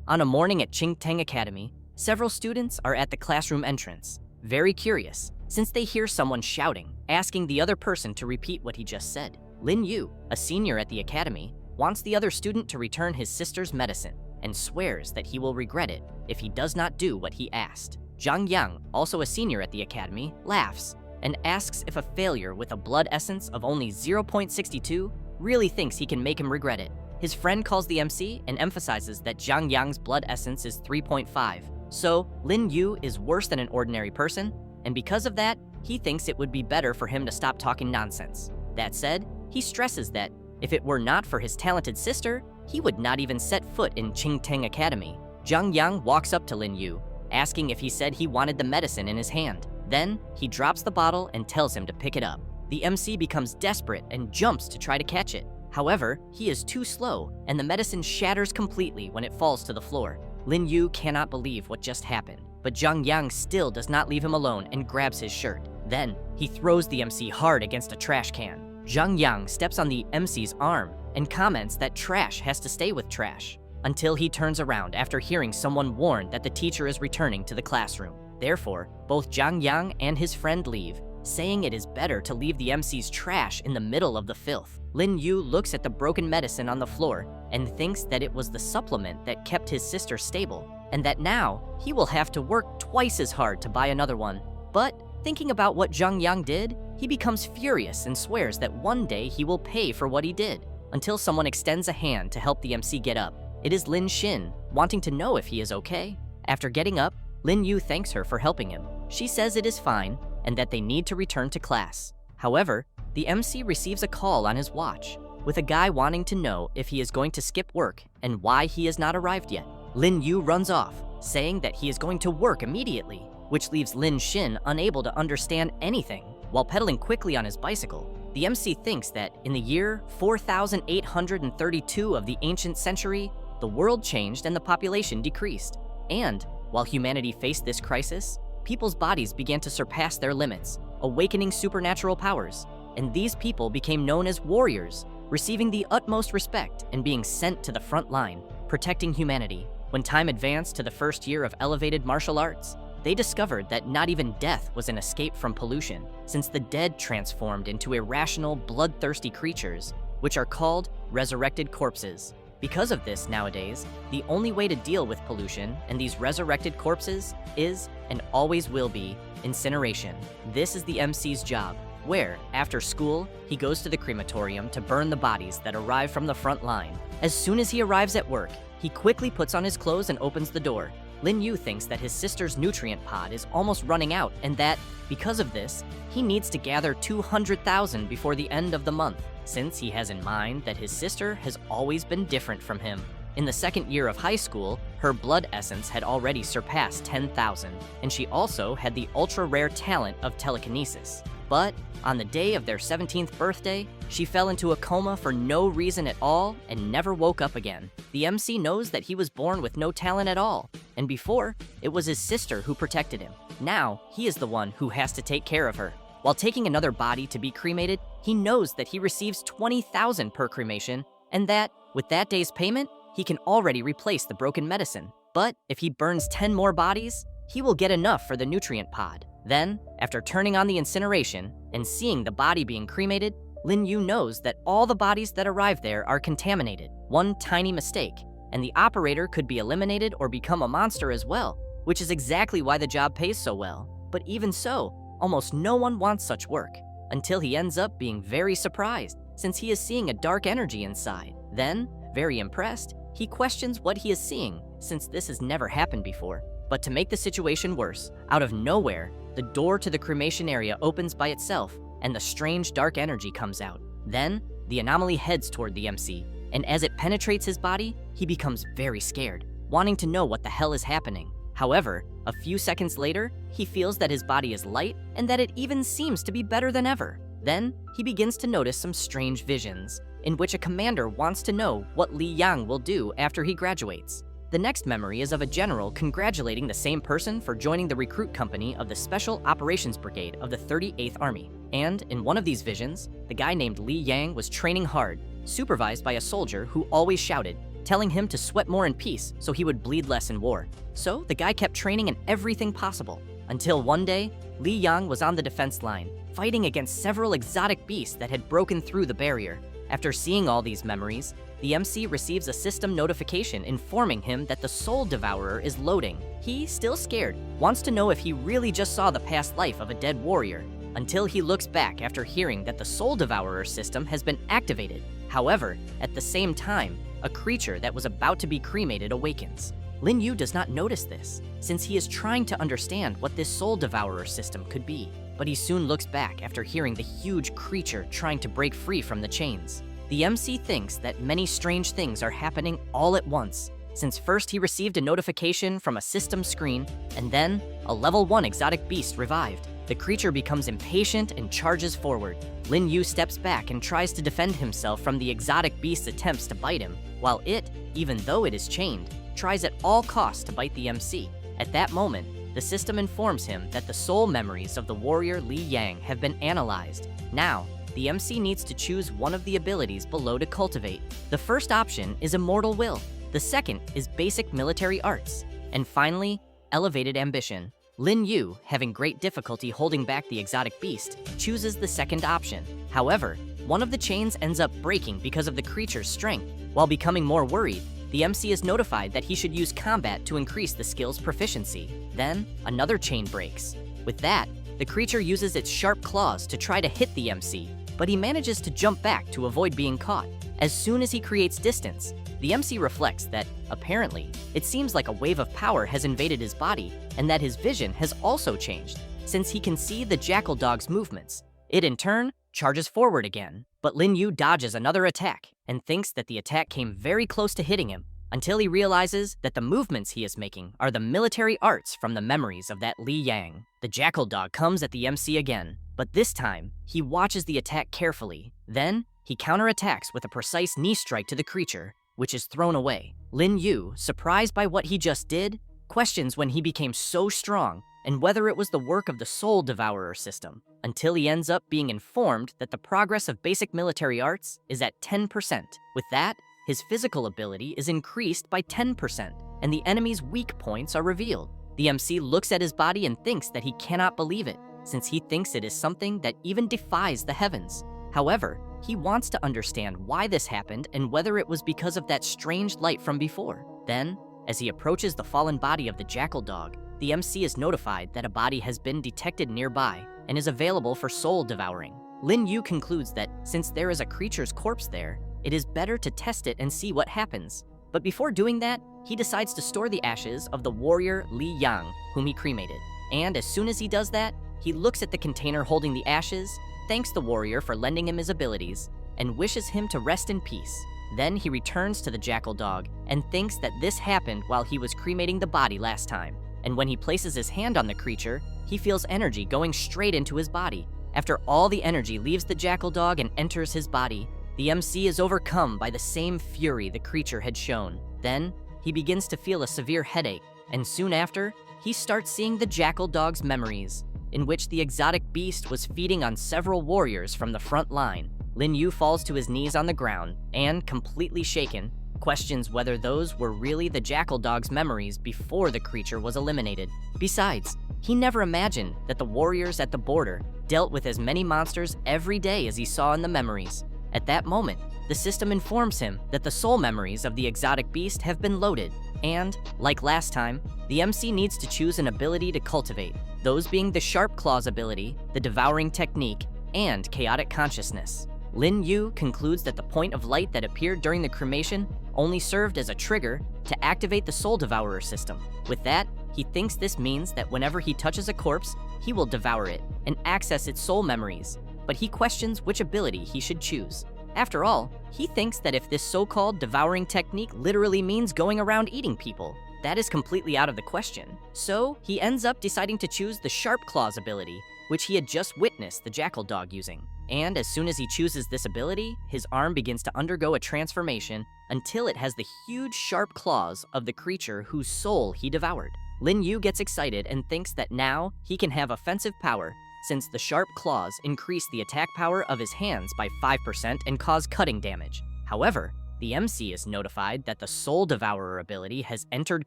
On a morning at Qingtang Academy, several students are at the classroom entrance, very curious, since they hear someone shouting, asking the other person to repeat what he just said. Lin Yu, a senior at the academy, wants the other student to return his sister's medicine and swears that he will regret it if he does not do what he asked. Zhang Yang, also a senior at the academy, laughs and asks if a failure with a blood essence of only 0.62 really thinks he can make him regret it. His friend calls the MC and emphasizes that Zhang Yang's blood essence is 3.5. So, Lin Yu is worse than an ordinary person, and because of that, he thinks it would be better for him to stop talking nonsense. That said, he stresses that if it were not for his talented sister, he would not even set foot in Qingtang Academy. Zhang Yang walks up to Lin Yu, asking if he said he wanted the medicine in his hand. Then, he drops the bottle and tells him to pick it up. The MC becomes desperate and jumps to try to catch it. However, he is too slow, and the medicine shatters completely when it falls to the floor. Lin Yu cannot believe what just happened, but Zhang Yang still does not leave him alone and grabs his shirt. Then, he throws the MC hard against a trash can. Zhang Yang steps on the MC's arm and comments that trash has to stay with trash, until he turns around after hearing someone warn that the teacher is returning to the classroom. Therefore, both Zhang Yang and his friend leave, saying it is better to leave the MC's trash in the middle of the filth. Lin Yu looks at the broken medicine on the floor and thinks that it was the supplement that kept his sister stable, and that now he will have to work twice as hard to buy another one. But thinking about what Zhang Yang did, he becomes furious and swears that one day he will pay for what he did, until someone extends a hand to help the MC get up. It is Lin Xin, wanting to know if he is okay. After getting up, Lin Yu thanks her for helping him. She says it is fine and that they need to return to class. However, the MC receives a call on his watch, with a guy wanting to know if he is going to skip work and why he has not arrived yet. Lin Yu runs off, saying that he is going to work immediately, which leaves Lin Xin unable to understand anything. While pedaling quickly on his bicycle, the MC thinks that in the year 4832 of the ancient century, the world changed and the population decreased. And while humanity faced this crisis, people's bodies began to surpass their limits, awakening supernatural powers, and these people became known as warriors, receiving the utmost respect and being sent to the front line, protecting humanity. When time advanced to the first year of elevated martial arts, they discovered that not even death was an escape from pollution, since the dead transformed into irrational, bloodthirsty creatures, which are called resurrected corpses. Because of this, nowadays, the only way to deal with pollution and these resurrected corpses is, and always will be, incineration. This is the MC's job, where, after school, he goes to the crematorium to burn the bodies that arrive from the front line. As soon as he arrives at work, he quickly puts on his clothes and opens the door. Lin Yu thinks that his sister's nutrient pod is almost running out and that, because of this, he needs to gather 200,000 before the end of the month, since he has in mind that his sister has always been different from him. In the second year of high school, her blood essence had already surpassed 10,000, and she also had the ultra-rare talent of telekinesis. But on the day of their 17th birthday, she fell into a coma for no reason at all and never woke up again. The MC knows that he was born with no talent at all, and before, it was his sister who protected him. Now, he is the one who has to take care of her. While taking another body to be cremated, he knows that he receives 20,000 per cremation, and that, with that day's payment, he can already replace the broken medicine. But if he burns 10 more bodies, he will get enough for the nutrient pod. Then, after turning on the incineration and seeing the body being cremated, Lin Yu knows that all the bodies that arrive there are contaminated. One tiny mistake, and the operator could be eliminated or become a monster as well, which is exactly why the job pays so well. But even so, almost no one wants such work, until he ends up being very surprised, since he is seeing a dark energy inside. Then, very impressed, he questions what he is seeing, since this has never happened before. But to make the situation worse, out of nowhere, the door to the cremation area opens by itself, and the strange dark energy comes out. Then, the anomaly heads toward the MC, and as it penetrates his body, he becomes very scared, wanting to know what the hell is happening. However, a few seconds later, he feels that his body is light and that it even seems to be better than ever. Then, he begins to notice some strange visions, in which a commander wants to know what Li Yang will do after he graduates. The next memory is of a general congratulating the same person for joining the recruit company of the Special Operations Brigade of the 38th Army. And in one of these visions, the guy named Li Yang was training hard, supervised by a soldier who always shouted, telling him to sweat more in peace so he would bleed less in war. So the guy kept training in everything possible, until one day, Li Yang was on the defense line, fighting against several exotic beasts that had broken through the barrier. After seeing all these memories, the MC receives a system notification informing him that the Soul Devourer is loading. He, still scared, wants to know if he really just saw the past life of a dead warrior, until he looks back after hearing that the Soul Devourer system has been activated. However, at the same time, a creature that was about to be cremated awakens. Lin Yu does not notice this, since he is trying to understand what this Soul Devourer system could be. But he soon looks back after hearing the huge creature trying to break free from the chains. The MC thinks that many strange things are happening all at once, since first he received a notification from a system screen, and then a level 1 exotic beast revived. The creature becomes impatient and charges forward. Lin Yu steps back and tries to defend himself from the exotic beast's attempts to bite him, while it, even though it is chained, tries at all costs to bite the MC. At that moment, the system informs him that the soul memories of the warrior Li Yang have been analyzed. Now, the MC needs to choose one of the abilities below to cultivate. The first option is Immortal Will. The second is Basic Military Arts. And finally, Elevated Ambition. Lin Yu, having great difficulty holding back the exotic beast, chooses the second option. However, one of the chains ends up breaking because of the creature's strength. While becoming more worried, the MC is notified that he should use combat to increase the skill's proficiency. Then, another chain breaks. With that, the creature uses its sharp claws to try to hit the MC, but he manages to jump back to avoid being caught. As soon as he creates distance, the MC reflects that, apparently, it seems like a wave of power has invaded his body, and that his vision has also changed, since he can see the jackal dog's movements. It, in turn, charges forward again, but Lin Yu dodges another attack, and thinks that the attack came very close to hitting him, until he realizes that the movements he is making are the military arts from the memories of that Li Yang. The jackal dog comes at the MC again, but this time, he watches the attack carefully. Then, he counterattacks with a precise knee strike to the creature, which is thrown away. Lin Yu, surprised by what he just did, questions when he became so strong and whether it was the work of the Soul Devourer system, until he ends up being informed that the progress of basic military arts is at 10%. With that, his physical ability is increased by 10%, and the enemy's weak points are revealed. The MC looks at his body and thinks that he cannot believe it, since he thinks it is something that even defies the heavens. However, he wants to understand why this happened and whether it was because of that strange light from before. Then, as he approaches the fallen body of the jackal dog, the MC is notified that a body has been detected nearby and is available for soul devouring. Lin Yu concludes that since there is a creature's corpse there, it is better to test it and see what happens. But before doing that, he decides to store the ashes of the warrior Li Yang, whom he cremated. And as soon as he does that, he looks at the container holding the ashes, thanks the warrior for lending him his abilities, and wishes him to rest in peace. Then he returns to the jackal dog and thinks that this happened while he was cremating the body last time. And when he places his hand on the creature, he feels energy going straight into his body. After all the energy leaves the jackal dog and enters his body, the MC is overcome by the same fury the creature had shown. Then, he begins to feel a severe headache, and soon after, he starts seeing the jackal dog's memories, in which the exotic beast was feeding on several warriors from the front line. Lin Yu falls to his knees on the ground and, completely shaken, questions whether those were really the jackal dog's memories before the creature was eliminated. Besides, he never imagined that the warriors at the border dealt with as many monsters every day as he saw in the memories. At that moment, the system informs him that the soul memories of the exotic beast have been loaded, and, like last time, the MC needs to choose an ability to cultivate, those being the Sharp Claws ability, the Devouring technique, and Chaotic Consciousness. Lin Yu concludes that the point of light that appeared during the cremation only served as a trigger to activate the Soul Devourer system. With that, he thinks this means that whenever he touches a corpse, he will devour it and access its soul memories, but he questions which ability he should choose. After all, he thinks that if this so-called devouring technique literally means going around eating people, that is completely out of the question. So, he ends up deciding to choose the Sharp Claws ability, which he had just witnessed the jackal dog using. And as soon as he chooses this ability, his arm begins to undergo a transformation until it has the huge sharp claws of the creature whose soul he devoured. Lin Yu gets excited and thinks that now he can have offensive power, since the sharp claws increase the attack power of his hands by 5% and cause cutting damage. However, the MC is notified that the Soul Devourer ability has entered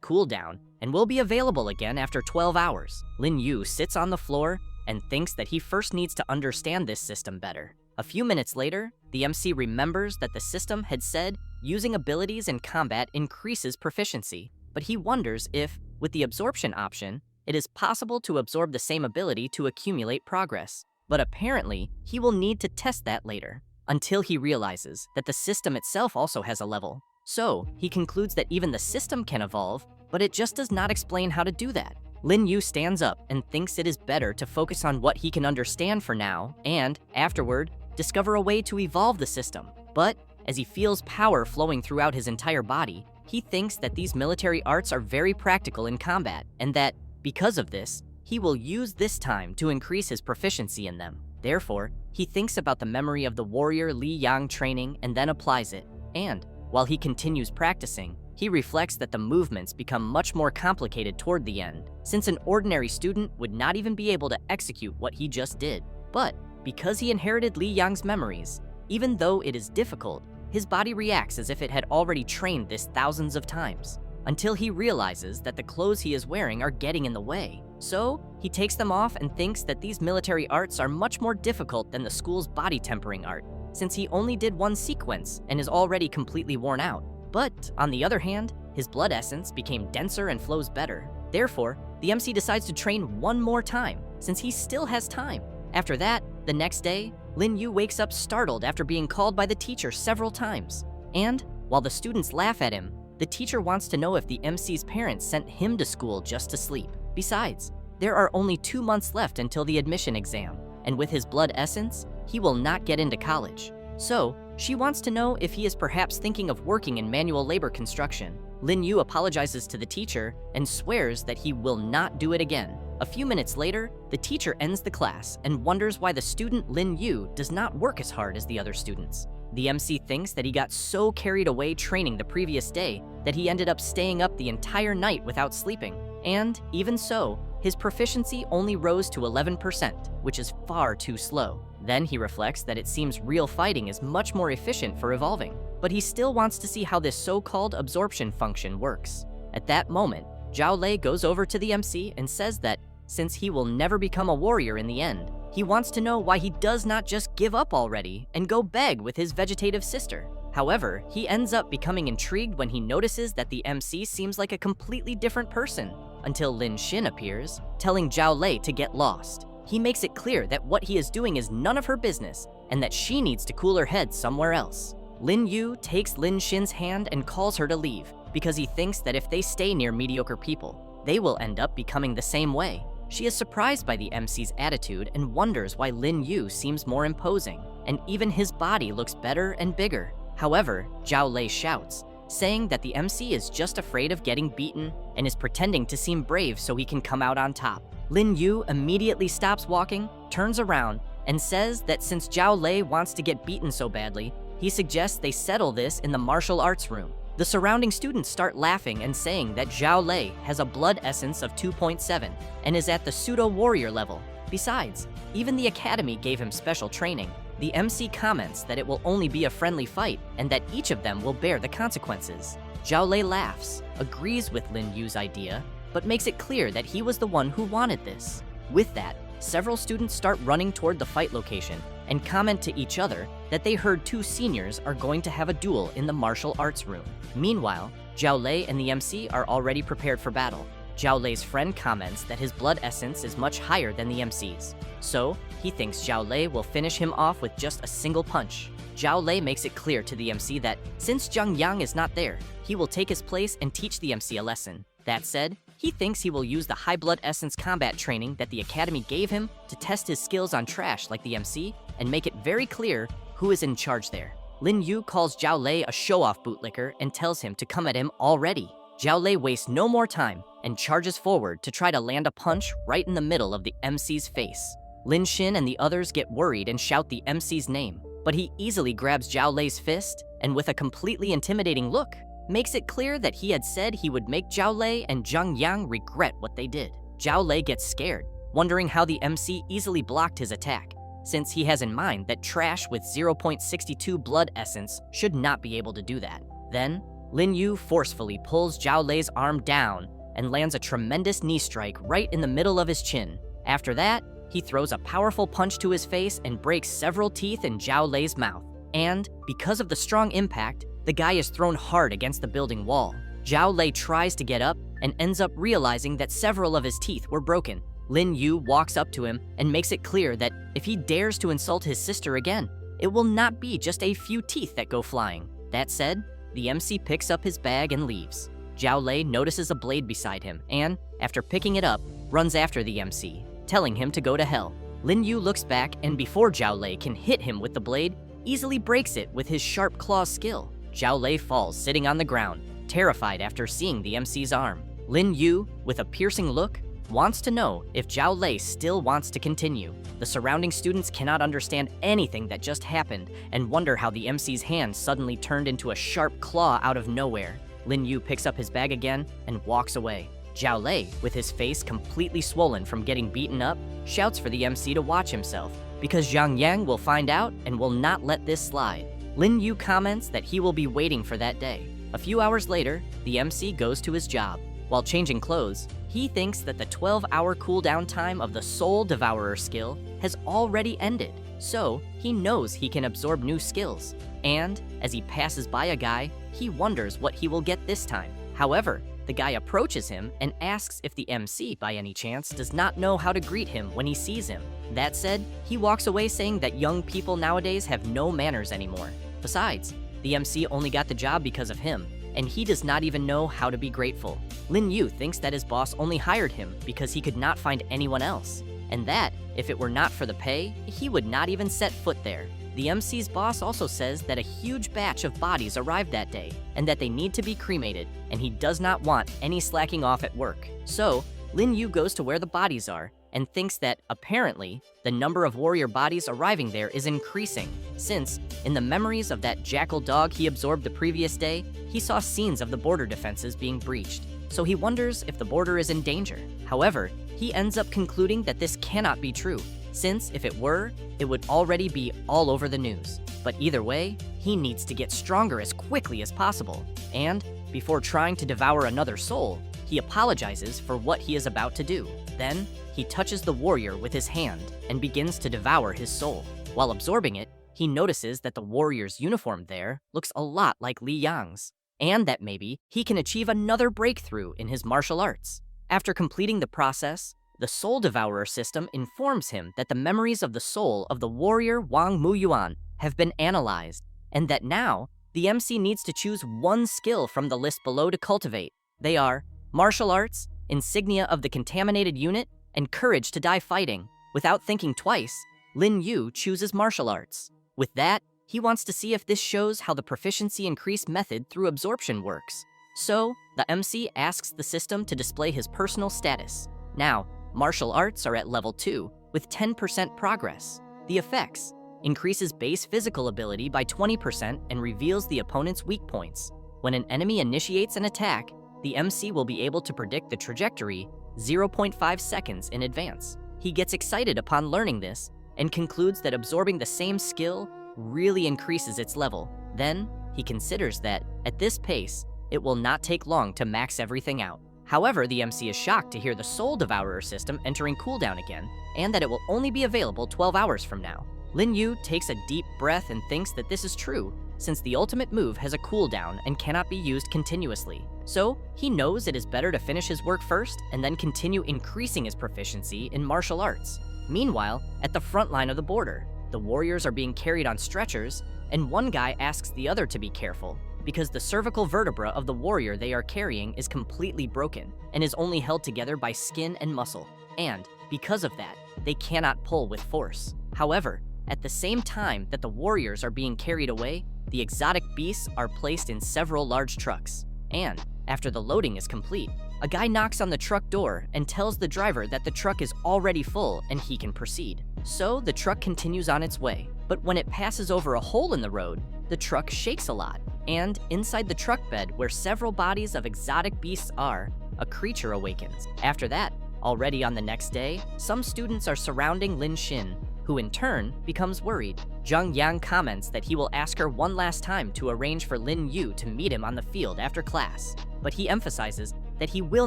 cooldown and will be available again after 12 hours. Lin Yu sits on the floor and thinks that he first needs to understand this system better. A few minutes later, the MC remembers that the system had said using abilities in combat increases proficiency, but he wonders if, with the absorption option, it is possible to absorb the same ability to accumulate progress. But apparently, he will need to test that later, until he realizes that the system itself also has a level. So, he concludes that even the system can evolve, but it just does not explain how to do that. Lin Yu stands up and thinks it is better to focus on what he can understand for now, and, afterward, discover a way to evolve the system. But, as he feels power flowing throughout his entire body, he thinks that these military arts are very practical in combat, and that, because of this, he will use this time to increase his proficiency in them. Therefore, he thinks about the memory of the warrior Li Yang training and then applies it. And, while he continues practicing, he reflects that the movements become much more complicated toward the end, since an ordinary student would not even be able to execute what he just did. But, because he inherited Li Yang's memories, even though it is difficult, his body reacts as if it had already trained this thousands of times, until he realizes that the clothes he is wearing are getting in the way. So, he takes them off and thinks that these military arts are much more difficult than the school's body tempering art, since he only did one sequence and is already completely worn out. But, on the other hand, his blood essence became denser and flows better. Therefore, the MC decides to train one more time, since he still has time. After that, the next day, Lin Yu wakes up startled after being called by the teacher several times. And, while the students laugh at him, the teacher wants to know if the MC's parents sent him to school just to sleep. Besides, there are only 2 months left until the admission exam, and with his blood essence, he will not get into college. So, she wants to know if he is perhaps thinking of working in manual labor construction. Lin Yu apologizes to the teacher and swears that he will not do it again. A few minutes later, the teacher ends the class and wonders why the student Lin Yu does not work as hard as the other students. The MC thinks that he got so carried away training the previous day that he ended up staying up the entire night without sleeping. And, even so, his proficiency only rose to 11%, which is far too slow. Then he reflects that it seems real fighting is much more efficient for evolving, but he still wants to see how this so-called absorption function works. At that moment, Zhao Lei goes over to the MC and says that, since he will never become a warrior in the end, he wants to know why he does not just give up already and go beg with his vegetative sister. However, he ends up becoming intrigued when he notices that the MC seems like a completely different person, until Lin Xin appears, telling Zhao Lei to get lost. He makes it clear that what he is doing is none of her business, and that she needs to cool her head somewhere else. Lin Yu takes Lin Xin's hand and calls her to leave, because he thinks that if they stay near mediocre people, they will end up becoming the same way. She is surprised by the MC's attitude and wonders why Lin Yu seems more imposing, and even his body looks better and bigger. However, Zhao Lei shouts, saying that the MC is just afraid of getting beaten and is pretending to seem brave so he can come out on top. Lin Yu immediately stops walking, turns around, and says that since Zhao Lei wants to get beaten so badly, he suggests they settle this in the martial arts room. The surrounding students start laughing and saying that Zhao Lei has a blood essence of 2.7 and is at the pseudo-warrior level. Besides, even the academy gave him special training. The MC comments that it will only be a friendly fight and that each of them will bear the consequences. Zhao Lei laughs, agrees with Lin Yu's idea, but makes it clear that he was the one who wanted this. With that, several students start running toward the fight location and comment to each other that they heard 2 seniors are going to have a duel in the martial arts room. Meanwhile, Zhao Lei and the MC are already prepared for battle. Zhao Lei's friend comments that his blood essence is much higher than the MC's, so he thinks Zhao Lei will finish him off with just a single punch. Zhao Lei makes it clear to the MC that since Zhang Yang is not there, he will take his place and teach the MC a lesson. That said, he thinks he will use the high blood essence combat training that the academy gave him to test his skills on trash like the MC and make it very clear who is in charge there. Lin Yu calls Zhao Lei a show-off bootlicker and tells him to come at him already. Zhao Lei wastes no more time and charges forward to try to land a punch right in the middle of the MC's face. Lin Xin and the others get worried and shout the MC's name, but he easily grabs Zhao Lei's fist and with a completely intimidating look, makes it clear that he had said he would make Zhao Lei and Zhang Yang regret what they did. Zhao Lei gets scared, wondering how the MC easily blocked his attack. since he has in mind that trash with 0.62 blood essence should not be able to do that. Then, Lin Yu forcefully pulls Zhao Lei's arm down and lands a tremendous knee strike right in the middle of his chin. After that, he throws a powerful punch to his face and breaks several teeth in Zhao Lei's mouth. And, because of the strong impact, the guy is thrown hard against the building wall. Zhao Lei tries to get up and ends up realizing that several of his teeth were broken. Lin Yu walks up to him and makes it clear that if he dares to insult his sister again, it will not be just a few teeth that go flying. That said, the MC picks up his bag and leaves. Zhao Lei notices a blade beside him and, after picking it up, runs after the MC, telling him to go to hell. Lin Yu looks back and before Zhao Lei can hit him with the blade, easily breaks it with his sharp claw skill. Zhao Lei falls sitting on the ground, terrified after seeing the MC's arm. Lin Yu, with a piercing look, wants to know if Zhao Lei still wants to continue. The surrounding students cannot understand anything that just happened and wonder how the MC's hand suddenly turned into a sharp claw out of nowhere. Lin Yu picks up his bag again and walks away. Zhao Lei, with his face completely swollen from getting beaten up, shouts for the MC to watch himself, because Zhang Yang will find out and will not let this slide. Lin Yu comments that he will be waiting for that day. A few hours later, the MC goes to his job. While changing clothes, he thinks that the 12-hour cooldown time of the Soul Devourer skill has already ended, so he knows he can absorb new skills. And, as he passes by a guy, he wonders what he will get this time. However, the guy approaches him and asks if the MC, by any chance, does not know how to greet him when he sees him. That said, he walks away saying that young people nowadays have no manners anymore. Besides, the MC only got the job because of him, and he does not even know how to be grateful. Lin Yu thinks that his boss only hired him because he could not find anyone else, and that, if it were not for the pay, he would not even set foot there. The MC's boss also says that a huge batch of bodies arrived that day, and that they need to be cremated, and he does not want any slacking off at work. So, Lin Yu goes to where the bodies are, and thinks that, apparently, the number of warrior bodies arriving there is increasing, since, in the memories of that jackal dog he absorbed the previous day, he saw scenes of the border defenses being breached. So he wonders if the border is in danger. However, he ends up concluding that this cannot be true, since if it were, it would already be all over the news. But either way, he needs to get stronger as quickly as possible. And, before trying to devour another soul, he apologizes for what he is about to do. Then, he touches the warrior with his hand and begins to devour his soul. While absorbing it, he notices that the warrior's uniform there looks a lot like Li Yang's, and that maybe he can achieve another breakthrough in his martial arts. After completing the process, the Soul Devourer system informs him that the memories of the soul of the warrior Wang Muyuan have been analyzed, and that now, the MC needs to choose one skill from the list below to cultivate. They are Martial Arts, Insignia of the Contaminated Unit, and Courage to Die Fighting. Without thinking twice, Lin Yu chooses Martial Arts. With that, he wants to see if this shows how the proficiency increase method through absorption works. So, the MC asks the system to display his personal status. Now, Martial Arts are at level 2, with 10% progress. The effects: increases base physical ability by 20% and reveals the opponent's weak points. When an enemy initiates an attack, the MC will be able to predict the trajectory 0.5 seconds in advance. He gets excited upon learning this and concludes that absorbing the same skill really increases its level. Then, he considers that, at this pace, it will not take long to max everything out. However, the MC is shocked to hear the Soul Devourer system entering cooldown again, and that it will only be available 12 hours from now. Lin Yu takes a deep breath and thinks that this is true, since the ultimate move has a cooldown and cannot be used continuously. So, he knows it is better to finish his work first and then continue increasing his proficiency in martial arts. Meanwhile, at the front line of the border, the warriors are being carried on stretchers, and one guy asks the other to be careful, because the cervical vertebra of the warrior they are carrying is completely broken and is only held together by skin and muscle, and, because of that, they cannot pull with force. However, at the same time that the warriors are being carried away, the exotic beasts are placed in several large trucks, and, after the loading is complete, a guy knocks on the truck door and tells the driver that the truck is already full and he can proceed. So the truck continues on its way, but when it passes over a hole in the road, the truck shakes a lot, and inside the truck bed where several bodies of exotic beasts are, a creature awakens. After that, already on the next day, some students are surrounding Lin Xin, who in turn becomes worried. Zhang Yang comments that he will ask her one last time to arrange for Lin Yu to meet him on the field after class, but he emphasizes that he will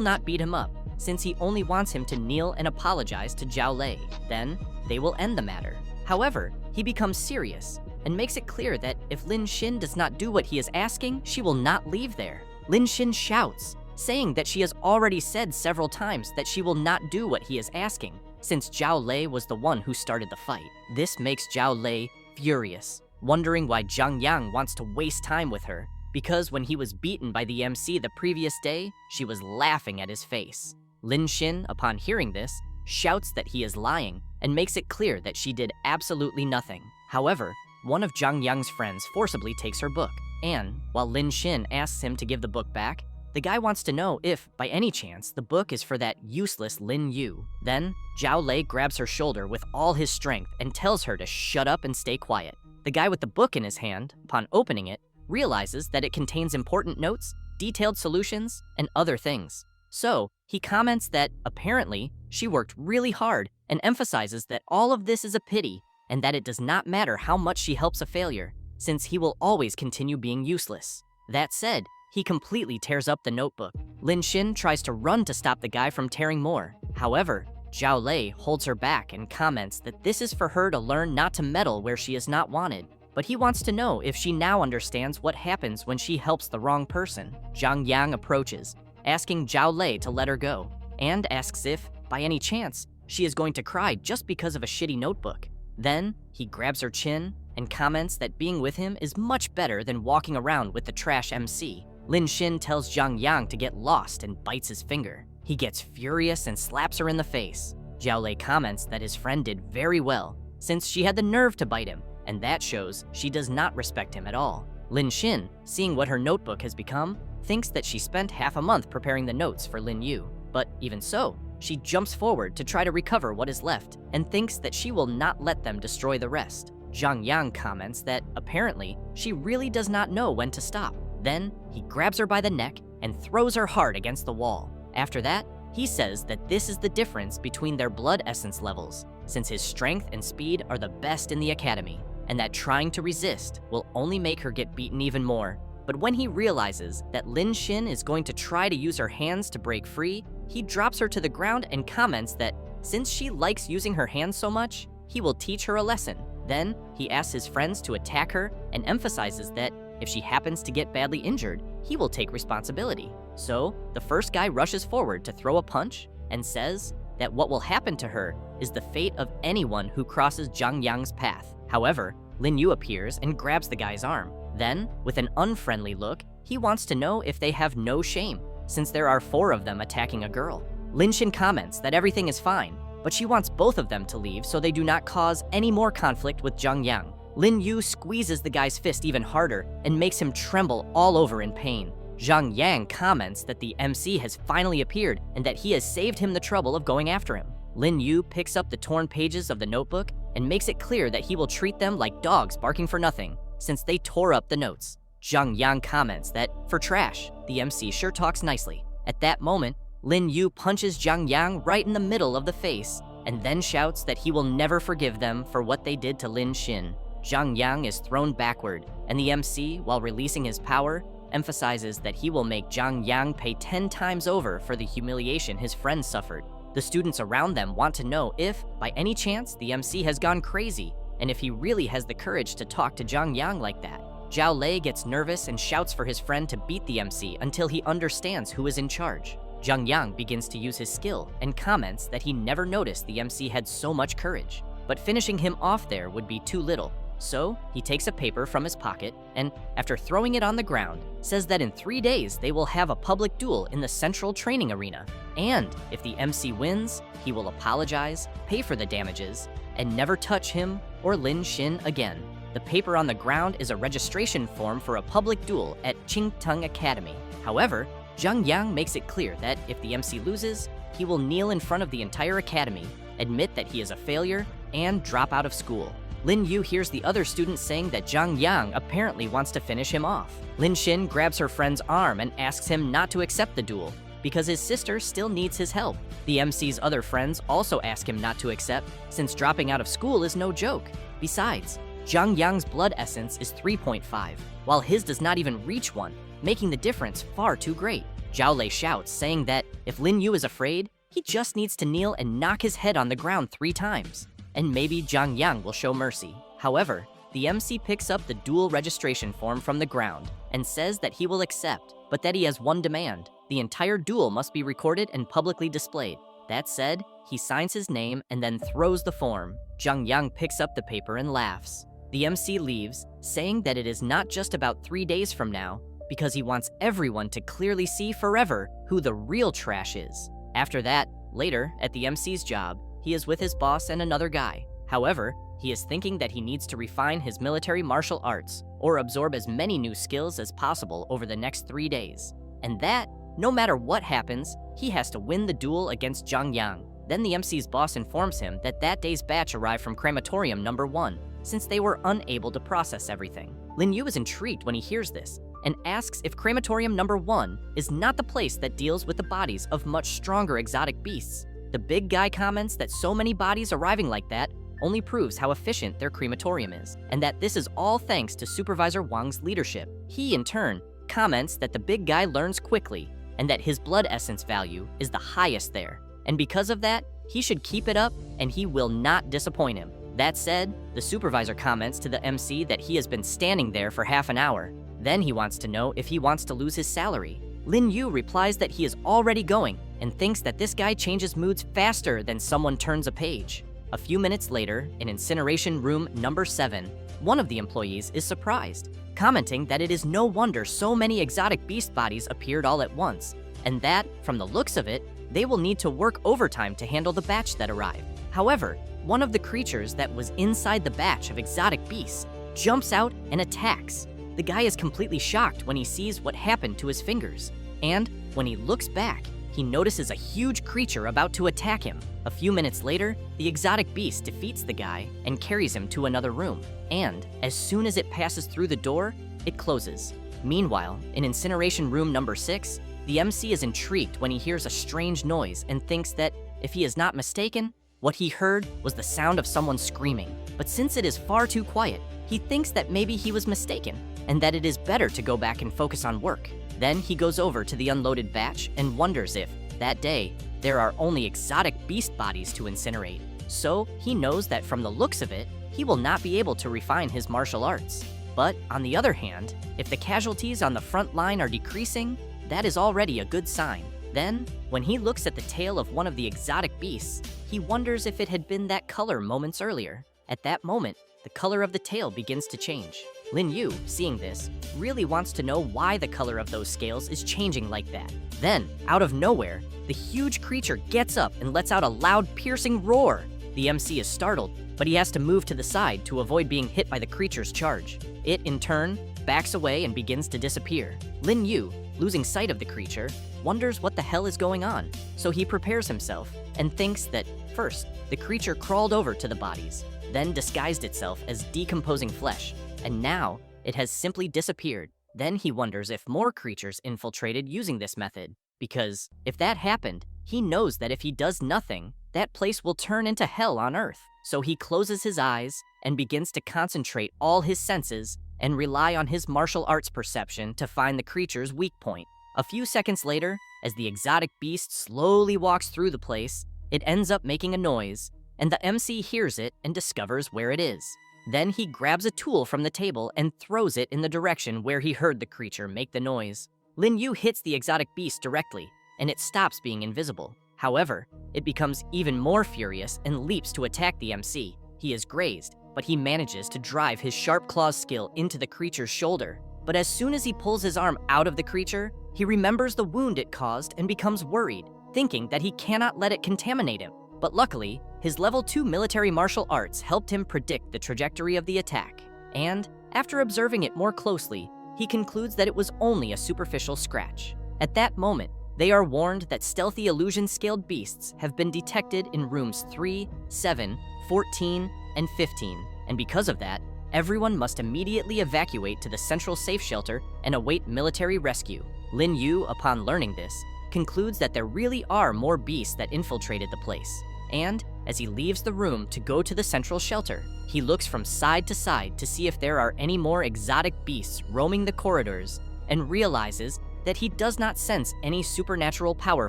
not beat him up, since he only wants him to kneel and apologize to Zhao Lei. Then, they will end the matter. However, he becomes serious and makes it clear that if Lin Xin does not do what he is asking, she will not leave there. Lin Xin shouts, saying that she has already said several times that she will not do what he is asking, since Zhao Lei was the one who started the fight. This makes Zhao Lei furious, wondering why Zhang Yang wants to waste time with her, because when he was beaten by the MC the previous day, she was laughing at his face. Lin Xin, upon hearing this, shouts that he is lying and makes it clear that she did absolutely nothing. However, one of Zhang Yang's friends forcibly takes her book, and while Lin Xin asks him to give the book back, the guy wants to know if, by any chance, the book is for that useless Lin Yu. Then, Zhao Lei grabs her shoulder with all his strength and tells her to shut up and stay quiet. The guy with the book in his hand, upon opening it, realizes that it contains important notes, detailed solutions, and other things. So, he comments that, apparently, she worked really hard and emphasizes that all of this is a pity and that it does not matter how much she helps a failure, since he will always continue being useless. That said, he completely tears up the notebook. Lin Xin tries to run to stop the guy from tearing more. However, Zhao Lei holds her back and comments that this is for her to learn not to meddle where she is not wanted. But he wants to know if she now understands what happens when she helps the wrong person. Zhang Yang approaches, asking Zhao Lei to let her go, and asks if, by any chance, she is going to cry just because of a shitty notebook. Then, he grabs her chin and comments that being with him is much better than walking around with the trash MC. Lin Xin tells Zhang Yang to get lost and bites his finger. He gets furious and slaps her in the face. Zhao Lei comments that his friend did very well, since she had the nerve to bite him, and that shows she does not respect him at all. Lin Xin, seeing what her notebook has become, thinks that she spent half a month preparing the notes for Lin Yu. But even so, she jumps forward to try to recover what is left and thinks that she will not let them destroy the rest. Zhang Yang comments that apparently she really does not know when to stop. Then he grabs her by the neck and throws her hard against the wall. After that, he says that this is the difference between their blood essence levels, since his strength and speed are the best in the academy, and that trying to resist will only make her get beaten even more. But when he realizes that Lin Xin is going to try to use her hands to break free, he drops her to the ground and comments that since she likes using her hands so much, he will teach her a lesson. Then, he asks his friends to attack her and emphasizes that if she happens to get badly injured, he will take responsibility. So, the first guy rushes forward to throw a punch and says that what will happen to her is the fate of anyone who crosses Zhang Yang's path. However, Lin Yu appears and grabs the guy's arm. Then, with an unfriendly look, he wants to know if they have no shame, since there are 4 of them attacking a girl. Lin Xin comments that everything is fine, but she wants both of them to leave so they do not cause any more conflict with Zhang Yang. Lin Yu squeezes the guy's fist even harder and makes him tremble all over in pain. Zhang Yang comments that the MC has finally appeared and that he has saved him the trouble of going after him. Lin Yu picks up the torn pages of the notebook and makes it clear that he will treat them like dogs barking for nothing, since they tore up the notes. Zhang Yang comments that, for trash, the MC sure talks nicely. At that moment, Lin Yu punches Zhang Yang right in the middle of the face, and then shouts that he will never forgive them for what they did to Lin Xin. Zhang Yang is thrown backward, and the MC, while releasing his power, emphasizes that he will make Zhang Yang pay 10 times over for the humiliation his friend suffered. The students around them want to know if, by any chance, the MC has gone crazy, and if he really has the courage to talk to Zhang Yang like that. Zhao Lei gets nervous and shouts for his friend to beat the MC until he understands who is in charge. Zhang Yang begins to use his skill and comments that he never noticed the MC had so much courage, but finishing him off there would be too little. So, he takes a paper from his pocket and, after throwing it on the ground, says that in 3 days they will have a public duel in the central training arena. And if the MC wins, he will apologize, pay for the damages, and never touch him or Lin Xin again. The paper on the ground is a registration form for a public duel at Qingtung Academy. However, Zhang Yang makes it clear that if the MC loses, he will kneel in front of the entire academy, admit that he is a failure, and drop out of school. Lin Yu hears the other students saying that Zhang Yang apparently wants to finish him off. Lin Xin grabs her friend's arm and asks him not to accept the duel, because his sister still needs his help. The MC's other friends also ask him not to accept, since dropping out of school is no joke. Besides, Zhang Yang's blood essence is 3.5, while his does not even reach 1, making the difference far too great. Zhao Lei shouts, saying that if Lin Yu is afraid, he just needs to kneel and knock his head on the ground 3 times, and maybe Zhang Yang will show mercy. However, the MC picks up the dual registration form from the ground and says that he will accept, but that he has one demand. The entire duel must be recorded and publicly displayed. That said, he signs his name and then throws the form. Zhang Yang picks up the paper and laughs. The MC leaves, saying that it is not just about 3 days from now, because he wants everyone to clearly see forever who the real trash is. After that, later, at the MC's job, he is with his boss and another guy. However, he is thinking that he needs to refine his military martial arts, or absorb as many new skills as possible over the next 3 days. And that, no matter what happens, he has to win the duel against Zhang Yang. Then the MC's boss informs him that that day's batch arrived from Crematorium number 1, since they were unable to process everything. Lin Yu is intrigued when he hears this, and asks if Crematorium number 1 is not the place that deals with the bodies of much stronger exotic beasts. The big guy comments that so many bodies arriving like that only proves how efficient their crematorium is, and that this is all thanks to Supervisor Wang's leadership. He, in turn, comments that the big guy learns quickly, and that his blood essence value is the highest there, and because of that, he should keep it up and he will not disappoint him. That said, the supervisor comments to the MC that he has been standing there for half an hour. Then he wants to know if he wants to lose his salary. Lin Yu replies that he is already going and thinks that this guy changes moods faster than someone turns a page. A few minutes later, in incineration room number 7, one of the employees is surprised, commenting that it is no wonder so many exotic beast bodies appeared all at once, and that, from the looks of it, they will need to work overtime to handle the batch that arrived. However, one of the creatures that was inside the batch of exotic beasts jumps out and attacks. The guy is completely shocked when he sees what happened to his fingers, and when he looks back, he notices a huge creature about to attack him. A few minutes later, the exotic beast defeats the guy and carries him to another room, and as soon as it passes through the door, it closes. Meanwhile, in incineration room number 6, the MC is intrigued when he hears a strange noise and thinks that, if he is not mistaken, what he heard was the sound of someone screaming. But since it is far too quiet, he thinks that maybe he was mistaken, and that it is better to go back and focus on work. Then he goes over to the unloaded batch and wonders if, that day, there are only exotic beast bodies to incinerate. So he knows that from the looks of it, he will not be able to refine his martial arts. But on the other hand, if the casualties on the front line are decreasing, that is already a good sign. Then, when he looks at the tail of one of the exotic beasts, he wonders if it had been that color moments earlier. At that moment, the color of the tail begins to change. Lin Yu, seeing this, really wants to know why the color of those scales is changing like that. Then, out of nowhere, the huge creature gets up and lets out a loud, piercing roar. The MC is startled, but he has to move to the side to avoid being hit by the creature's charge. It, in turn, backs away and begins to disappear. Lin Yu, losing sight of the creature, wonders what the hell is going on, so he prepares himself and thinks that, first, the creature crawled over to the bodies, then disguised itself as decomposing flesh, and now it has simply disappeared. Then he wonders if more creatures infiltrated using this method, because if that happened, he knows that if he does nothing, that place will turn into hell on Earth. So he closes his eyes and begins to concentrate all his senses and rely on his martial arts perception to find the creature's weak point. A few seconds later, as the exotic beast slowly walks through the place, it ends up making a noise, and the MC hears it and discovers where it is. Then he grabs a tool from the table and throws it in the direction where he heard the creature make the noise. Lin Yu hits the exotic beast directly, and it stops being invisible. However, it becomes even more furious and leaps to attack the MC. He is grazed, but he manages to drive his sharp claws skill into the creature's shoulder. But as soon as he pulls his arm out of the creature, he remembers the wound it caused and becomes worried, thinking that he cannot let it contaminate him. But luckily, his level 2 military martial arts helped him predict the trajectory of the attack. And, after observing it more closely, he concludes that it was only a superficial scratch. At that moment, they are warned that stealthy illusion-scaled beasts have been detected in rooms 3, 7, 14, and 15, and because of that, everyone must immediately evacuate to the central safe shelter and await military rescue. Lin Yu, upon learning this, concludes that there really are more beasts that infiltrated the place. And as he leaves the room to go to the central shelter, he looks from side to side to see if there are any more exotic beasts roaming the corridors and realizes that he does not sense any supernatural power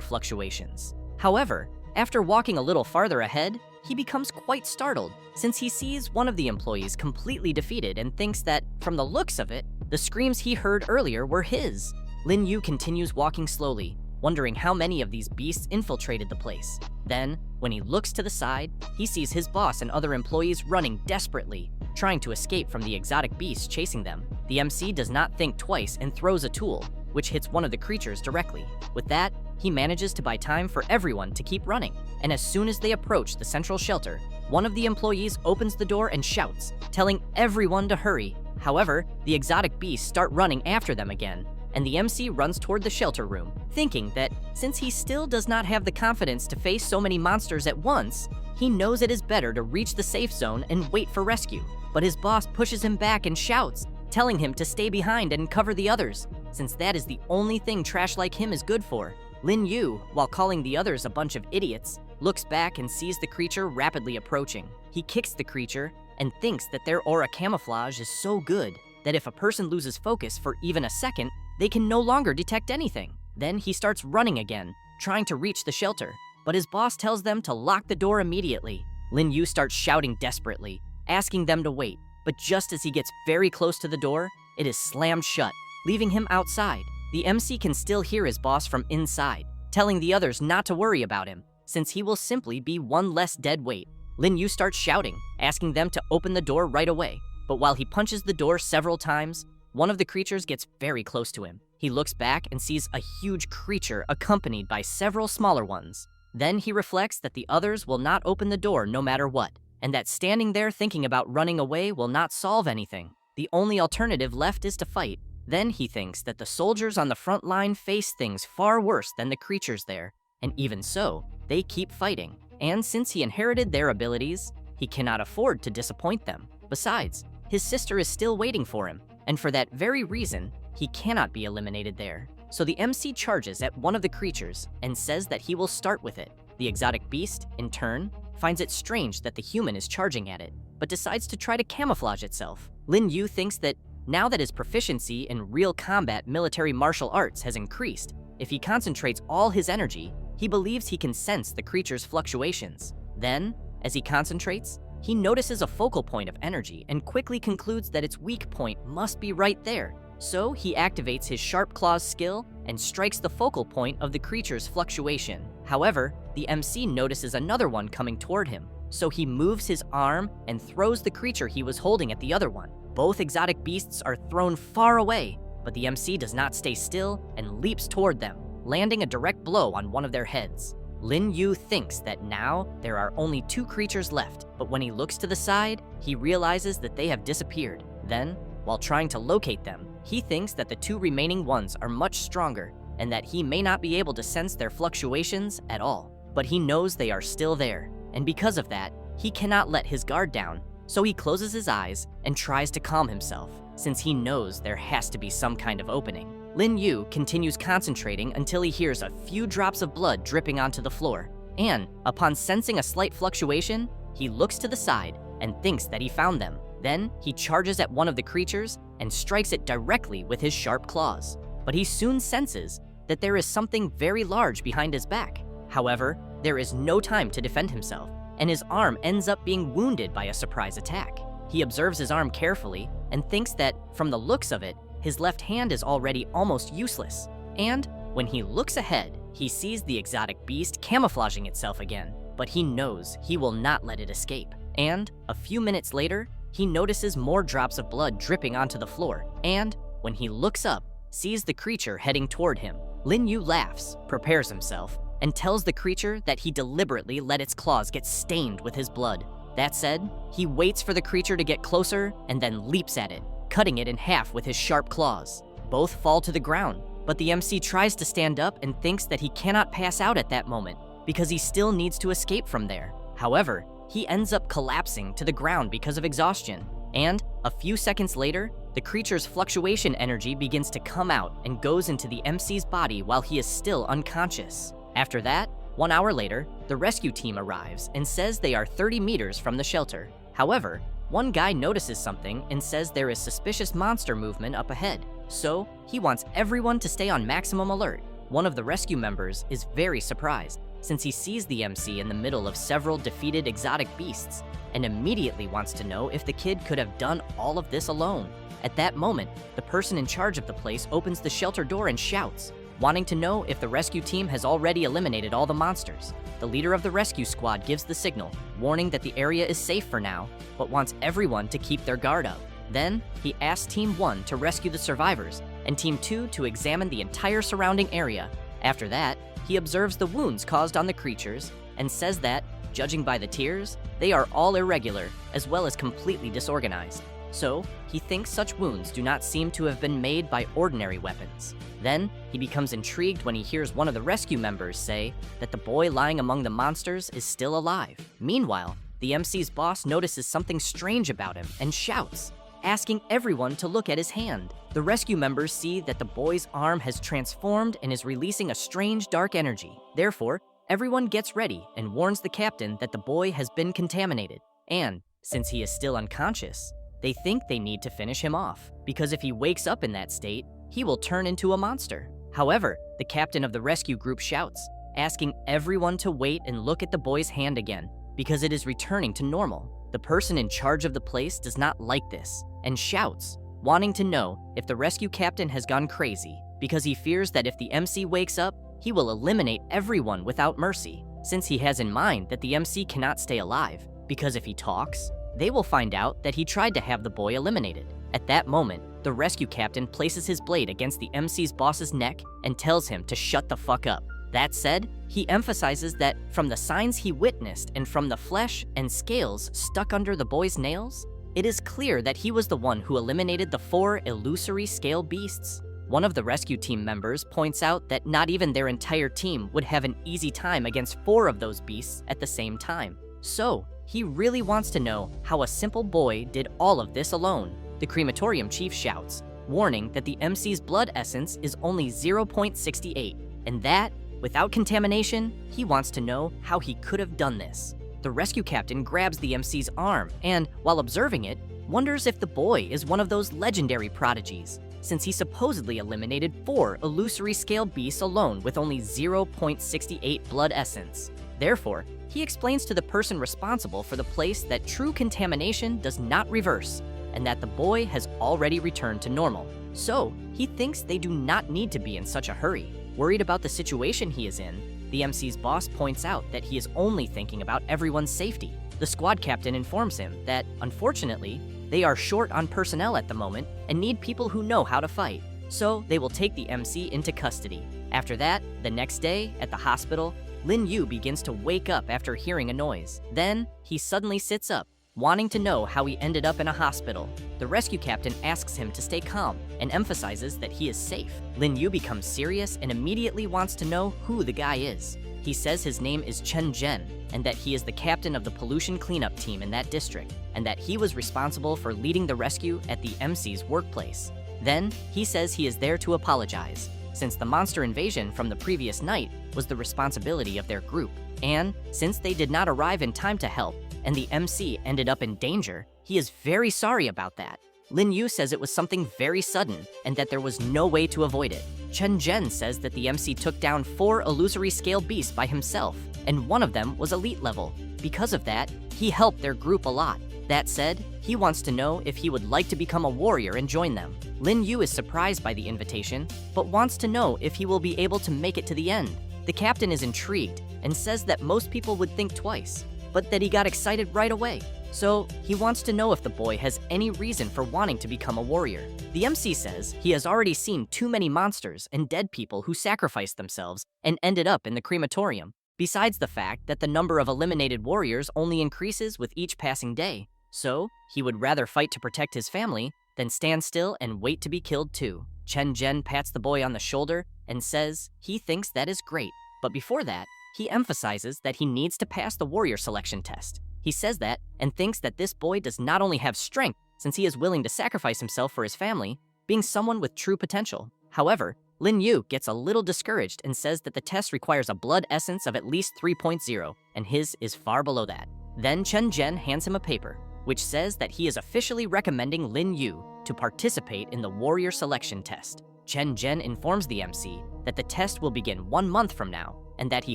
fluctuations. However, after walking a little farther ahead, he becomes quite startled since he sees one of the employees completely defeated and thinks that, from the looks of it, the screams he heard earlier were his. Lin Yu continues walking slowly, wondering how many of these beasts infiltrated the place. Then, when he looks to the side, he sees his boss and other employees running desperately, trying to escape from the exotic beasts chasing them. The MC does not think twice and throws a tool, which hits one of the creatures directly. With that, he manages to buy time for everyone to keep running, and as soon as they approach the central shelter, one of the employees opens the door and shouts, telling everyone to hurry. However, the exotic beasts start running after them again, and the MC runs toward the shelter room, thinking that since he still does not have the confidence to face so many monsters at once, he knows it is better to reach the safe zone and wait for rescue. But his boss pushes him back and shouts, telling him to stay behind and cover the others, since that is the only thing trash like him is good for. Lin Yu, while calling the others a bunch of idiots, looks back and sees the creature rapidly approaching. He kicks the creature and thinks that their aura camouflage is so good that if a person loses focus for even a second, they can no longer detect anything. Then he starts running again, trying to reach the shelter, but his boss tells them to lock the door immediately. Lin Yu starts shouting desperately, asking them to wait, but just as he gets very close to the door, it is slammed shut, leaving him outside. The MC can still hear his boss from inside, telling the others not to worry about him, since he will simply be one less dead weight. Lin Yu starts shouting, asking them to open the door right away, but while he punches the door several times, one of the creatures gets very close to him. He looks back and sees a huge creature accompanied by several smaller ones. Then he reflects that the others will not open the door no matter what, and that standing there thinking about running away will not solve anything. The only alternative left is to fight. Then he thinks that the soldiers on the front line face things far worse than the creatures there, and even so, they keep fighting. And since he inherited their abilities, he cannot afford to disappoint them. Besides, his sister is still waiting for him, and for that very reason, he cannot be eliminated there. So the MC charges at one of the creatures and says that he will start with it. The exotic beast, in turn, finds it strange that the human is charging at it, but decides to try to camouflage itself. Lin Yu thinks that now that his proficiency in real combat military martial arts has increased, if he concentrates all his energy, he believes he can sense the creature's fluctuations. Then, as he concentrates, he notices a focal point of energy and quickly concludes that its weak point must be right there. So he activates his sharp claws skill and strikes the focal point of the creature's fluctuation. However, the MC notices another one coming toward him, so he moves his arm and throws the creature he was holding at the other one. Both exotic beasts are thrown far away, but the MC does not stay still and leaps toward them, landing a direct blow on one of their heads. Lin Yu thinks that now there are only two creatures left, but when he looks to the side, he realizes that they have disappeared. Then, while trying to locate them, he thinks that the two remaining ones are much stronger and that he may not be able to sense their fluctuations at all. But he knows they are still there, and because of that, he cannot let his guard down. So he closes his eyes and tries to calm himself, since he knows there has to be some kind of opening. Lin Yu continues concentrating until he hears a few drops of blood dripping onto the floor, and upon sensing a slight fluctuation, he looks to the side and thinks that he found them. Then he charges at one of the creatures and strikes it directly with his sharp claws. But he soon senses that there is something very large behind his back. However, there is no time to defend himself, and his arm ends up being wounded by a surprise attack. He observes his arm carefully and thinks that, from the looks of it, his left hand is already almost useless. And when he looks ahead, he sees the exotic beast camouflaging itself again, but he knows he will not let it escape. And a few minutes later, he notices more drops of blood dripping onto the floor, and when he looks up, sees the creature heading toward him. Lin Yu laughs, prepares himself, and tells the creature that he deliberately let its claws get stained with his blood. That said, he waits for the creature to get closer and then leaps at it, cutting it in half with his sharp claws. Both fall to the ground, but the MC tries to stand up and thinks that he cannot pass out at that moment because he still needs to escape from there. However, he ends up collapsing to the ground because of exhaustion, and a few seconds later, the creature's fluctuation energy begins to come out and goes into the MC's body while he is still unconscious. After that, 1 hour later, the rescue team arrives and says they are 30 meters from the shelter. However, one guy notices something and says there is suspicious monster movement up ahead, so he wants everyone to stay on maximum alert. One of the rescue members is very surprised, since he sees the MC in the middle of several defeated exotic beasts, and immediately wants to know if the kid could have done all of this alone. At that moment, the person in charge of the place opens the shelter door and shouts, wanting to know if the rescue team has already eliminated all the monsters. The leader of the rescue squad gives the signal, warning that the area is safe for now, but wants everyone to keep their guard up. Then, he asks Team 1 to rescue the survivors, and Team 2 to examine the entire surrounding area. After that, he observes the wounds caused on the creatures, and says that, judging by the tears, they are all irregular, as well as completely disorganized. So, he thinks such wounds do not seem to have been made by ordinary weapons. Then, he becomes intrigued when he hears one of the rescue members say that the boy lying among the monsters is still alive. Meanwhile, the MC's boss notices something strange about him and shouts, asking everyone to look at his hand. The rescue members see that the boy's arm has transformed and is releasing a strange dark energy. Therefore, everyone gets ready and warns the captain that the boy has been contaminated. And, since he is still unconscious, they think they need to finish him off, because if he wakes up in that state, he will turn into a monster. However, the captain of the rescue group shouts, asking everyone to wait and look at the boy's hand again, because it is returning to normal. The person in charge of the place does not like this, and shouts, wanting to know if the rescue captain has gone crazy, because he fears that if the MC wakes up, he will eliminate everyone without mercy, since he has in mind that the MC cannot stay alive, because if he talks, they will find out that he tried to have the boy eliminated. At that moment, the rescue captain places his blade against the MC's boss's neck and tells him to shut the fuck up. That said, he emphasizes that from the signs he witnessed and from the flesh and scales stuck under the boy's nails, it is clear that he was the one who eliminated the 4 illusory scale beasts. One of the rescue team members points out that not even their entire team would have an easy time against 4 of those beasts at the same time. So, he really wants to know how a simple boy did all of this alone. The crematorium chief shouts, warning that the MC's blood essence is only 0.68, and that, without contamination, he wants to know how he could have done this. The rescue captain grabs the MC's arm and, while observing it, wonders if the boy is one of those legendary prodigies, since he supposedly eliminated 4 illusory scale beasts alone with only 0.68 blood essence. Therefore, he explains to the person responsible for the place that true contamination does not reverse, and that the boy has already returned to normal. So, he thinks they do not need to be in such a hurry. Worried about the situation he is in, the MC's boss points out that he is only thinking about everyone's safety. The squad captain informs him that, unfortunately, they are short on personnel at the moment and need people who know how to fight. So, they will take the MC into custody. After that, the next day, at the hospital, Lin Yu begins to wake up after hearing a noise. Then, he suddenly sits up, wanting to know how he ended up in a hospital. The rescue captain asks him to stay calm and emphasizes that he is safe. Lin Yu becomes serious and immediately wants to know who the guy is. He says his name is Chen Zhen and that he is the captain of the pollution cleanup team in that district, and that he was responsible for leading the rescue at the MC's workplace. Then, he says he is there to apologize, since the monster invasion from the previous night was the responsibility of their group. And since they did not arrive in time to help, and the MC ended up in danger, he is very sorry about that. Lin Yu says it was something very sudden, and that there was no way to avoid it. Chen Zhen says that the MC took down 4 illusory scale beasts by himself, and one of them was elite level. Because of that, he helped their group a lot. That said, he wants to know if he would like to become a warrior and join them. Lin Yu is surprised by the invitation, but wants to know if he will be able to make it to the end. The captain is intrigued and says that most people would think twice, but that he got excited right away. So, he wants to know if the boy has any reason for wanting to become a warrior. The MC says he has already seen too many monsters and dead people who sacrificed themselves and ended up in the crematorium, besides the fact that the number of eliminated warriors only increases with each passing day. So, he would rather fight to protect his family than stand still and wait to be killed too. Chen Zhen pats the boy on the shoulder and says he thinks that is great, but before that, he emphasizes that he needs to pass the warrior selection test. He says that and thinks that this boy does not only have strength, since he is willing to sacrifice himself for his family, being someone with true potential. However, Lin Yu gets a little discouraged and says that the test requires a blood essence of at least 3.0, and his is far below that. Then Chen Zhen hands him a paper, which says that he is officially recommending Lin Yu to participate in the warrior selection test. Chen Zhen informs the MC that the test will begin 1 month from now, and that he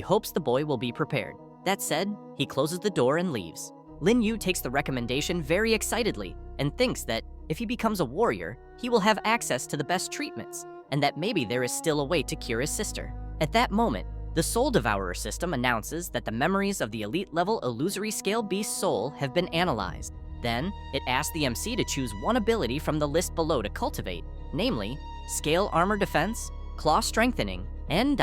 hopes the boy will be prepared. That said, he closes the door and leaves. Lin Yu takes the recommendation very excitedly and thinks that if he becomes a warrior, he will have access to the best treatments, and that maybe there is still a way to cure his sister. At that moment, the Soul Devourer system announces that the memories of the elite-level illusory scale beast soul have been analyzed. Then, it asks the MC to choose one ability from the list below to cultivate, namely, Scale Armor Defense, Claw Strengthening, and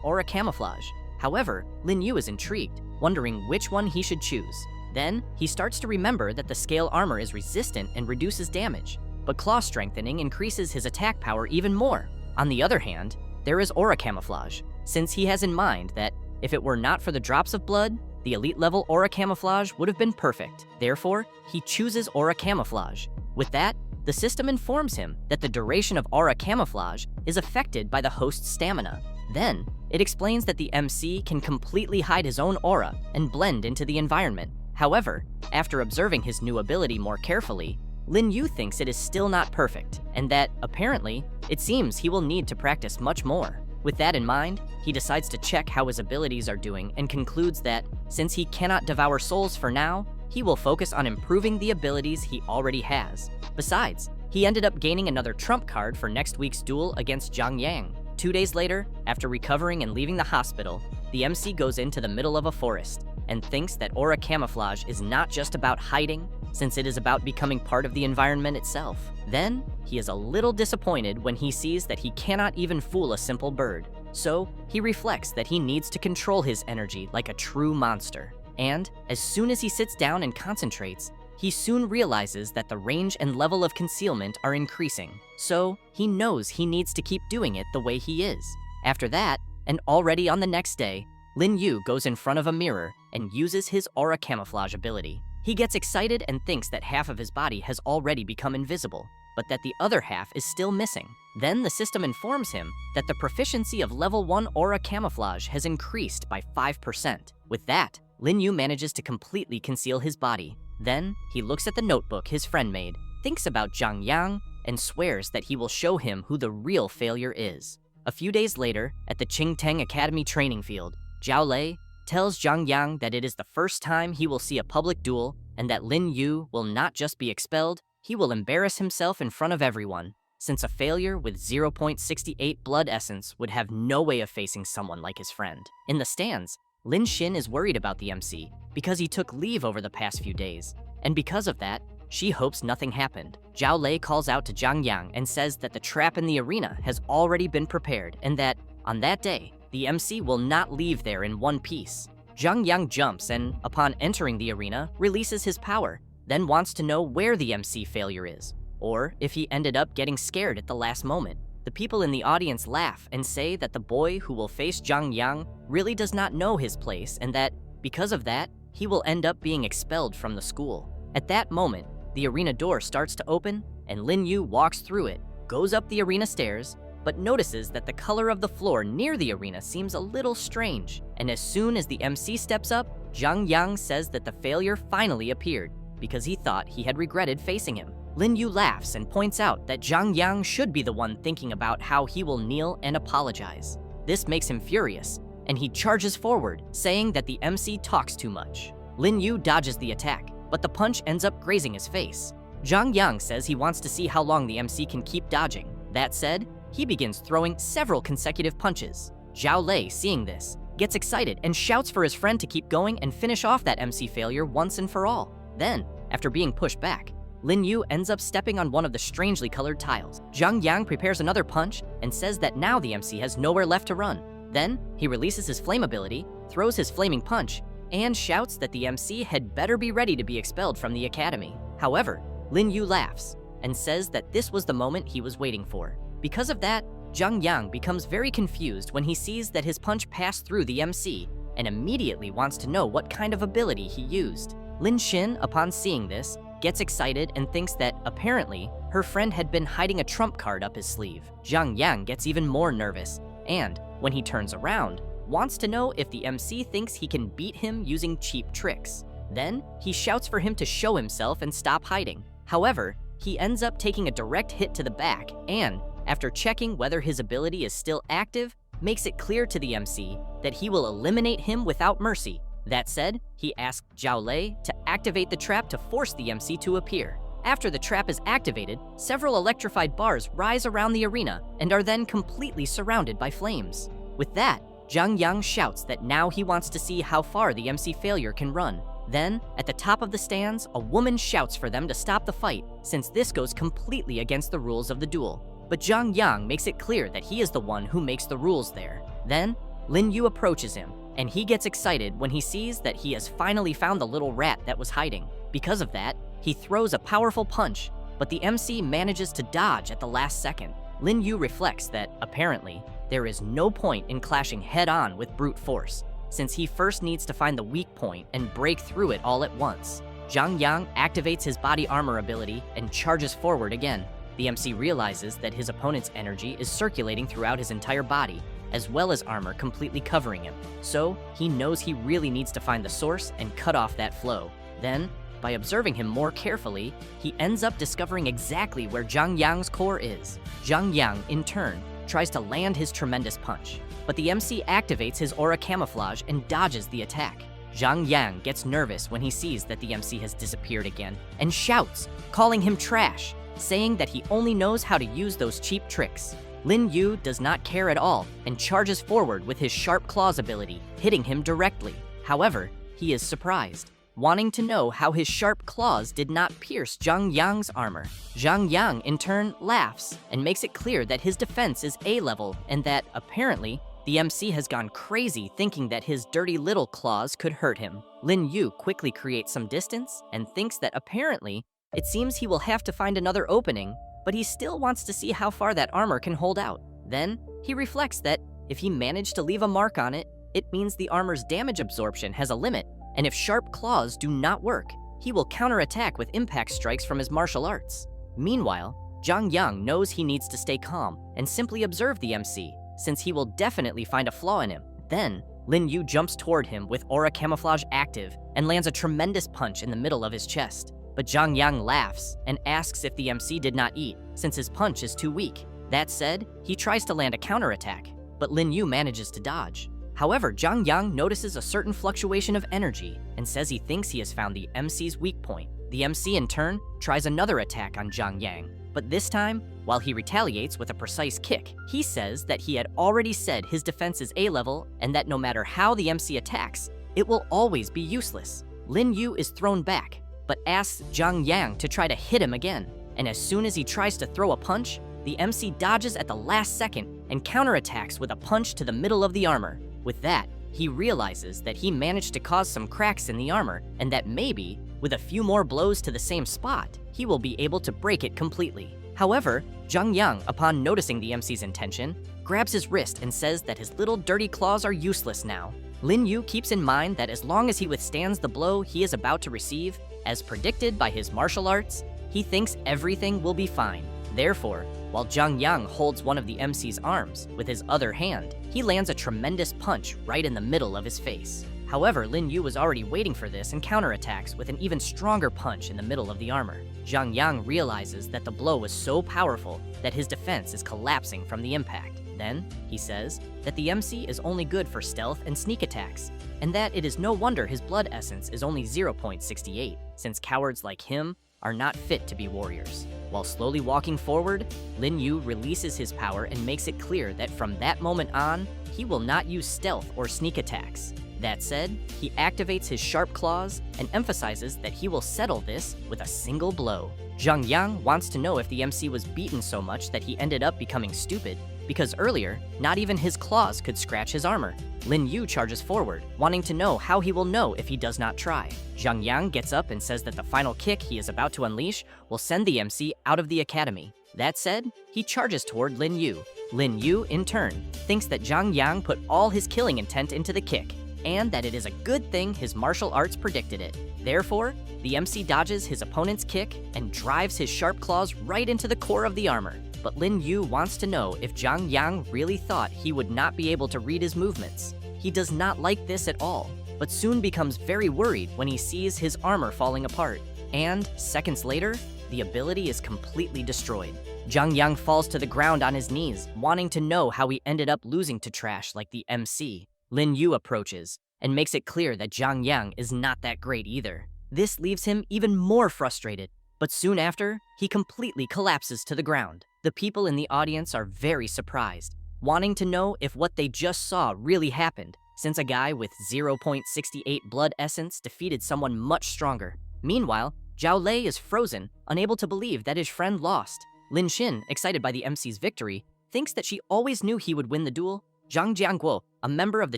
Aura Camouflage. However, Lin Yu is intrigued, wondering which one he should choose. Then, he starts to remember that the Scale Armor is resistant and reduces damage, but Claw Strengthening increases his attack power even more. On the other hand, there is Aura Camouflage, since he has in mind that if it were not for the drops of blood, the elite-level Aura Camouflage would have been perfect. Therefore, he chooses Aura Camouflage. With that, the system informs him that the duration of Aura Camouflage is affected by the host's stamina. Then, it explains that the MC can completely hide his own aura and blend into the environment. However, after observing his new ability more carefully, Lin Yu thinks it is still not perfect, and that, apparently, it seems he will need to practice much more. With that in mind, he decides to check how his abilities are doing and concludes that, since he cannot devour souls for now, he will focus on improving the abilities he already has. Besides, he ended up gaining another trump card for next week's duel against Zhang Yang. 2 days later, after recovering and leaving the hospital, the MC goes into the middle of a forest and thinks that Aura Camouflage is not just about hiding, since it is about becoming part of the environment itself. Then, he is a little disappointed when he sees that he cannot even fool a simple bird. So, he reflects that he needs to control his energy like a true monster. And, as soon as he sits down and concentrates, he soon realizes that the range and level of concealment are increasing. So, he knows he needs to keep doing it the way he is. After that, and already on the next day, Lin Yu goes in front of a mirror and uses his Aura Camouflage ability. He gets excited and thinks that half of his body has already become invisible, but that the other half is still missing. Then the system informs him that the proficiency of level 1 Aura Camouflage has increased by 5%. With that, Lin Yu manages to completely conceal his body. Then, he looks at the notebook his friend made, thinks about Zhang Yang, and swears that he will show him who the real failure is. A few days later, at the Qingteng Academy training field, Zhao Lei tells Zhang Yang that it is the first time he will see a public duel, and that Lin Yu will not just be expelled, he will embarrass himself in front of everyone, since a failure with 0.68 blood essence would have no way of facing someone like his friend. In the stands, Lin Xin is worried about the MC because he took leave over the past few days, and because of that, she hopes nothing happened. Zhao Lei calls out to Zhang Yang and says that the trap in the arena has already been prepared and that, on that day, the MC will not leave there in one piece. Zhang Yang jumps and, upon entering the arena, releases his power, then wants to know where the MC failure is, or if he ended up getting scared at the last moment. The people in the audience laugh and say that the boy who will face Zhang Yang really does not know his place and that, because of that, he will end up being expelled from the school. At that moment, the arena door starts to open and Lin Yu walks through it, goes up the arena stairs, but notices that the color of the floor near the arena seems a little strange. And as soon as the MC steps up, Zhang Yang says that the failure finally appeared because he thought he had regretted facing him. Lin Yu laughs and points out that Zhang Yang should be the one thinking about how he will kneel and apologize. This makes him furious, and he charges forward, saying that the MC talks too much. Lin Yu dodges the attack, but the punch ends up grazing his face. Zhang Yang says he wants to see how long the MC can keep dodging. That said, he begins throwing several consecutive punches. Zhao Lei, seeing this, gets excited and shouts for his friend to keep going and finish off that MC failure once and for all. Then, after being pushed back, Lin Yu ends up stepping on one of the strangely colored tiles. Zhang Yang prepares another punch and says that now the MC has nowhere left to run. Then, he releases his flame ability, throws his flaming punch, and shouts that the MC had better be ready to be expelled from the academy. However, Lin Yu laughs and says that this was the moment he was waiting for. Because of that, Zhang Yang becomes very confused when he sees that his punch passed through the MC and immediately wants to know what kind of ability he used. Lin Xin, upon seeing this, gets excited and thinks that, apparently, her friend had been hiding a trump card up his sleeve. Zhang Yang gets even more nervous, and, when he turns around, wants to know if the MC thinks he can beat him using cheap tricks. Then, he shouts for him to show himself and stop hiding. However, he ends up taking a direct hit to the back and, after checking whether his ability is still active, makes it clear to the MC that he will eliminate him without mercy. That said, he asks Zhao Lei to activate the trap to force the MC to appear. After the trap is activated, several electrified bars rise around the arena and are then completely surrounded by flames. With that, Zhang Yang shouts that now he wants to see how far the MC failure can run. Then, at the top of the stands, a woman shouts for them to stop the fight, since this goes completely against the rules of the duel. But Zhang Yang makes it clear that he is the one who makes the rules there. Then, Lin Yu approaches him, and he gets excited when he sees that he has finally found the little rat that was hiding. Because of that, he throws a powerful punch, but the MC manages to dodge at the last second. Lin Yu reflects that, apparently, there is no point in clashing head-on with brute force, since he first needs to find the weak point and break through it all at once. Zhang Yang activates his body armor ability and charges forward again. The MC realizes that his opponent's energy is circulating throughout his entire body, as well as armor completely covering him. So, he knows he really needs to find the source and cut off that flow. Then, by observing him more carefully, he ends up discovering exactly where Zhang Yang's core is. Zhang Yang, in turn, tries to land his tremendous punch, but the MC activates his aura camouflage and dodges the attack. Zhang Yang gets nervous when he sees that the MC has disappeared again and shouts, calling him trash, saying that he only knows how to use those cheap tricks. Lin Yu does not care at all and charges forward with his sharp claws ability, hitting him directly. However, he is surprised, wanting to know how his sharp claws did not pierce Zhang Yang's armor. Zhang Yang, in turn, laughs and makes it clear that his defense is A-level and that, apparently, the MC has gone crazy thinking that his dirty little claws could hurt him. Lin Yu quickly creates some distance and thinks that, apparently, it seems he will have to find another opening, but he still wants to see how far that armor can hold out. Then, he reflects that if he managed to leave a mark on it, it means the armor's damage absorption has a limit, and if sharp claws do not work, he will counterattack with impact strikes from his martial arts. Meanwhile, Zhang Yang knows he needs to stay calm and simply observe the MC, since he will definitely find a flaw in him. Then, Lin Yu jumps toward him with aura camouflage active and lands a tremendous punch in the middle of his chest. But Zhang Yang laughs and asks if the MC did not eat, since his punch is too weak. That said, he tries to land a counterattack, but Lin Yu manages to dodge. However, Zhang Yang notices a certain fluctuation of energy and says he thinks he has found the MC's weak point. The MC, in turn, tries another attack on Zhang Yang, but this time, while he retaliates with a precise kick, he says that he had already said his defense is A-level and that no matter how the MC attacks, it will always be useless. Lin Yu is thrown back, but asks Zhang Yang to try to hit him again. And as soon as he tries to throw a punch, the MC dodges at the last second and counterattacks with a punch to the middle of the armor. With that, he realizes that he managed to cause some cracks in the armor and that maybe, with a few more blows to the same spot, he will be able to break it completely. However, Zhang Yang, upon noticing the MC's intention, grabs his wrist and says that his little dirty claws are useless now. Lin Yu keeps in mind that as long as he withstands the blow he is about to receive, as predicted by his martial arts, he thinks everything will be fine. Therefore, while Zhang Yang holds one of the MC's arms with his other hand, he lands a tremendous punch right in the middle of his face. However, Lin Yu was already waiting for this and counterattacks with an even stronger punch in the middle of the armor. Zhang Yang realizes that the blow was so powerful that his defense is collapsing from the impact. Then, he says that the MC is only good for stealth and sneak attacks, and that it is no wonder his blood essence is only 0.68, since cowards like him are not fit to be warriors. While slowly walking forward, Lin Yu releases his power and makes it clear that from that moment on, he will not use stealth or sneak attacks. That said, he activates his sharp claws and emphasizes that he will settle this with a single blow. Zhang Yang wants to know if the MC was beaten so much that he ended up becoming stupid, because earlier, not even his claws could scratch his armor. Lin Yu charges forward, wanting to know how he will know if he does not try. Zhang Yang gets up and says that the final kick he is about to unleash will send the MC out of the academy. That said, he charges toward Lin Yu. Lin Yu, in turn, thinks that Zhang Yang put all his killing intent into the kick. and that it is a good thing his martial arts predicted it. Therefore, the MC dodges his opponent's kick and drives his sharp claws right into the core of the armor. But Lin Yu wants to know if Zhang Yang really thought he would not be able to read his movements. He does not like this at all, but soon becomes very worried when he sees his armor falling apart. And seconds later, the ability is completely destroyed. Zhang Yang falls to the ground on his knees, wanting to know how he ended up losing to trash like the MC. Lin Yu approaches and makes it clear that Zhang Yang is not that great either. This leaves him even more frustrated, but soon after, he completely collapses to the ground. The people in the audience are very surprised, wanting to know if what they just saw really happened, since a guy with 0.68 blood essence defeated someone much stronger. Meanwhile, Zhao Lei is frozen, unable to believe that his friend lost. Lin Xin, excited by the MC's victory, thinks that she always knew he would win the duel. Zhang Jiangguo, a member of the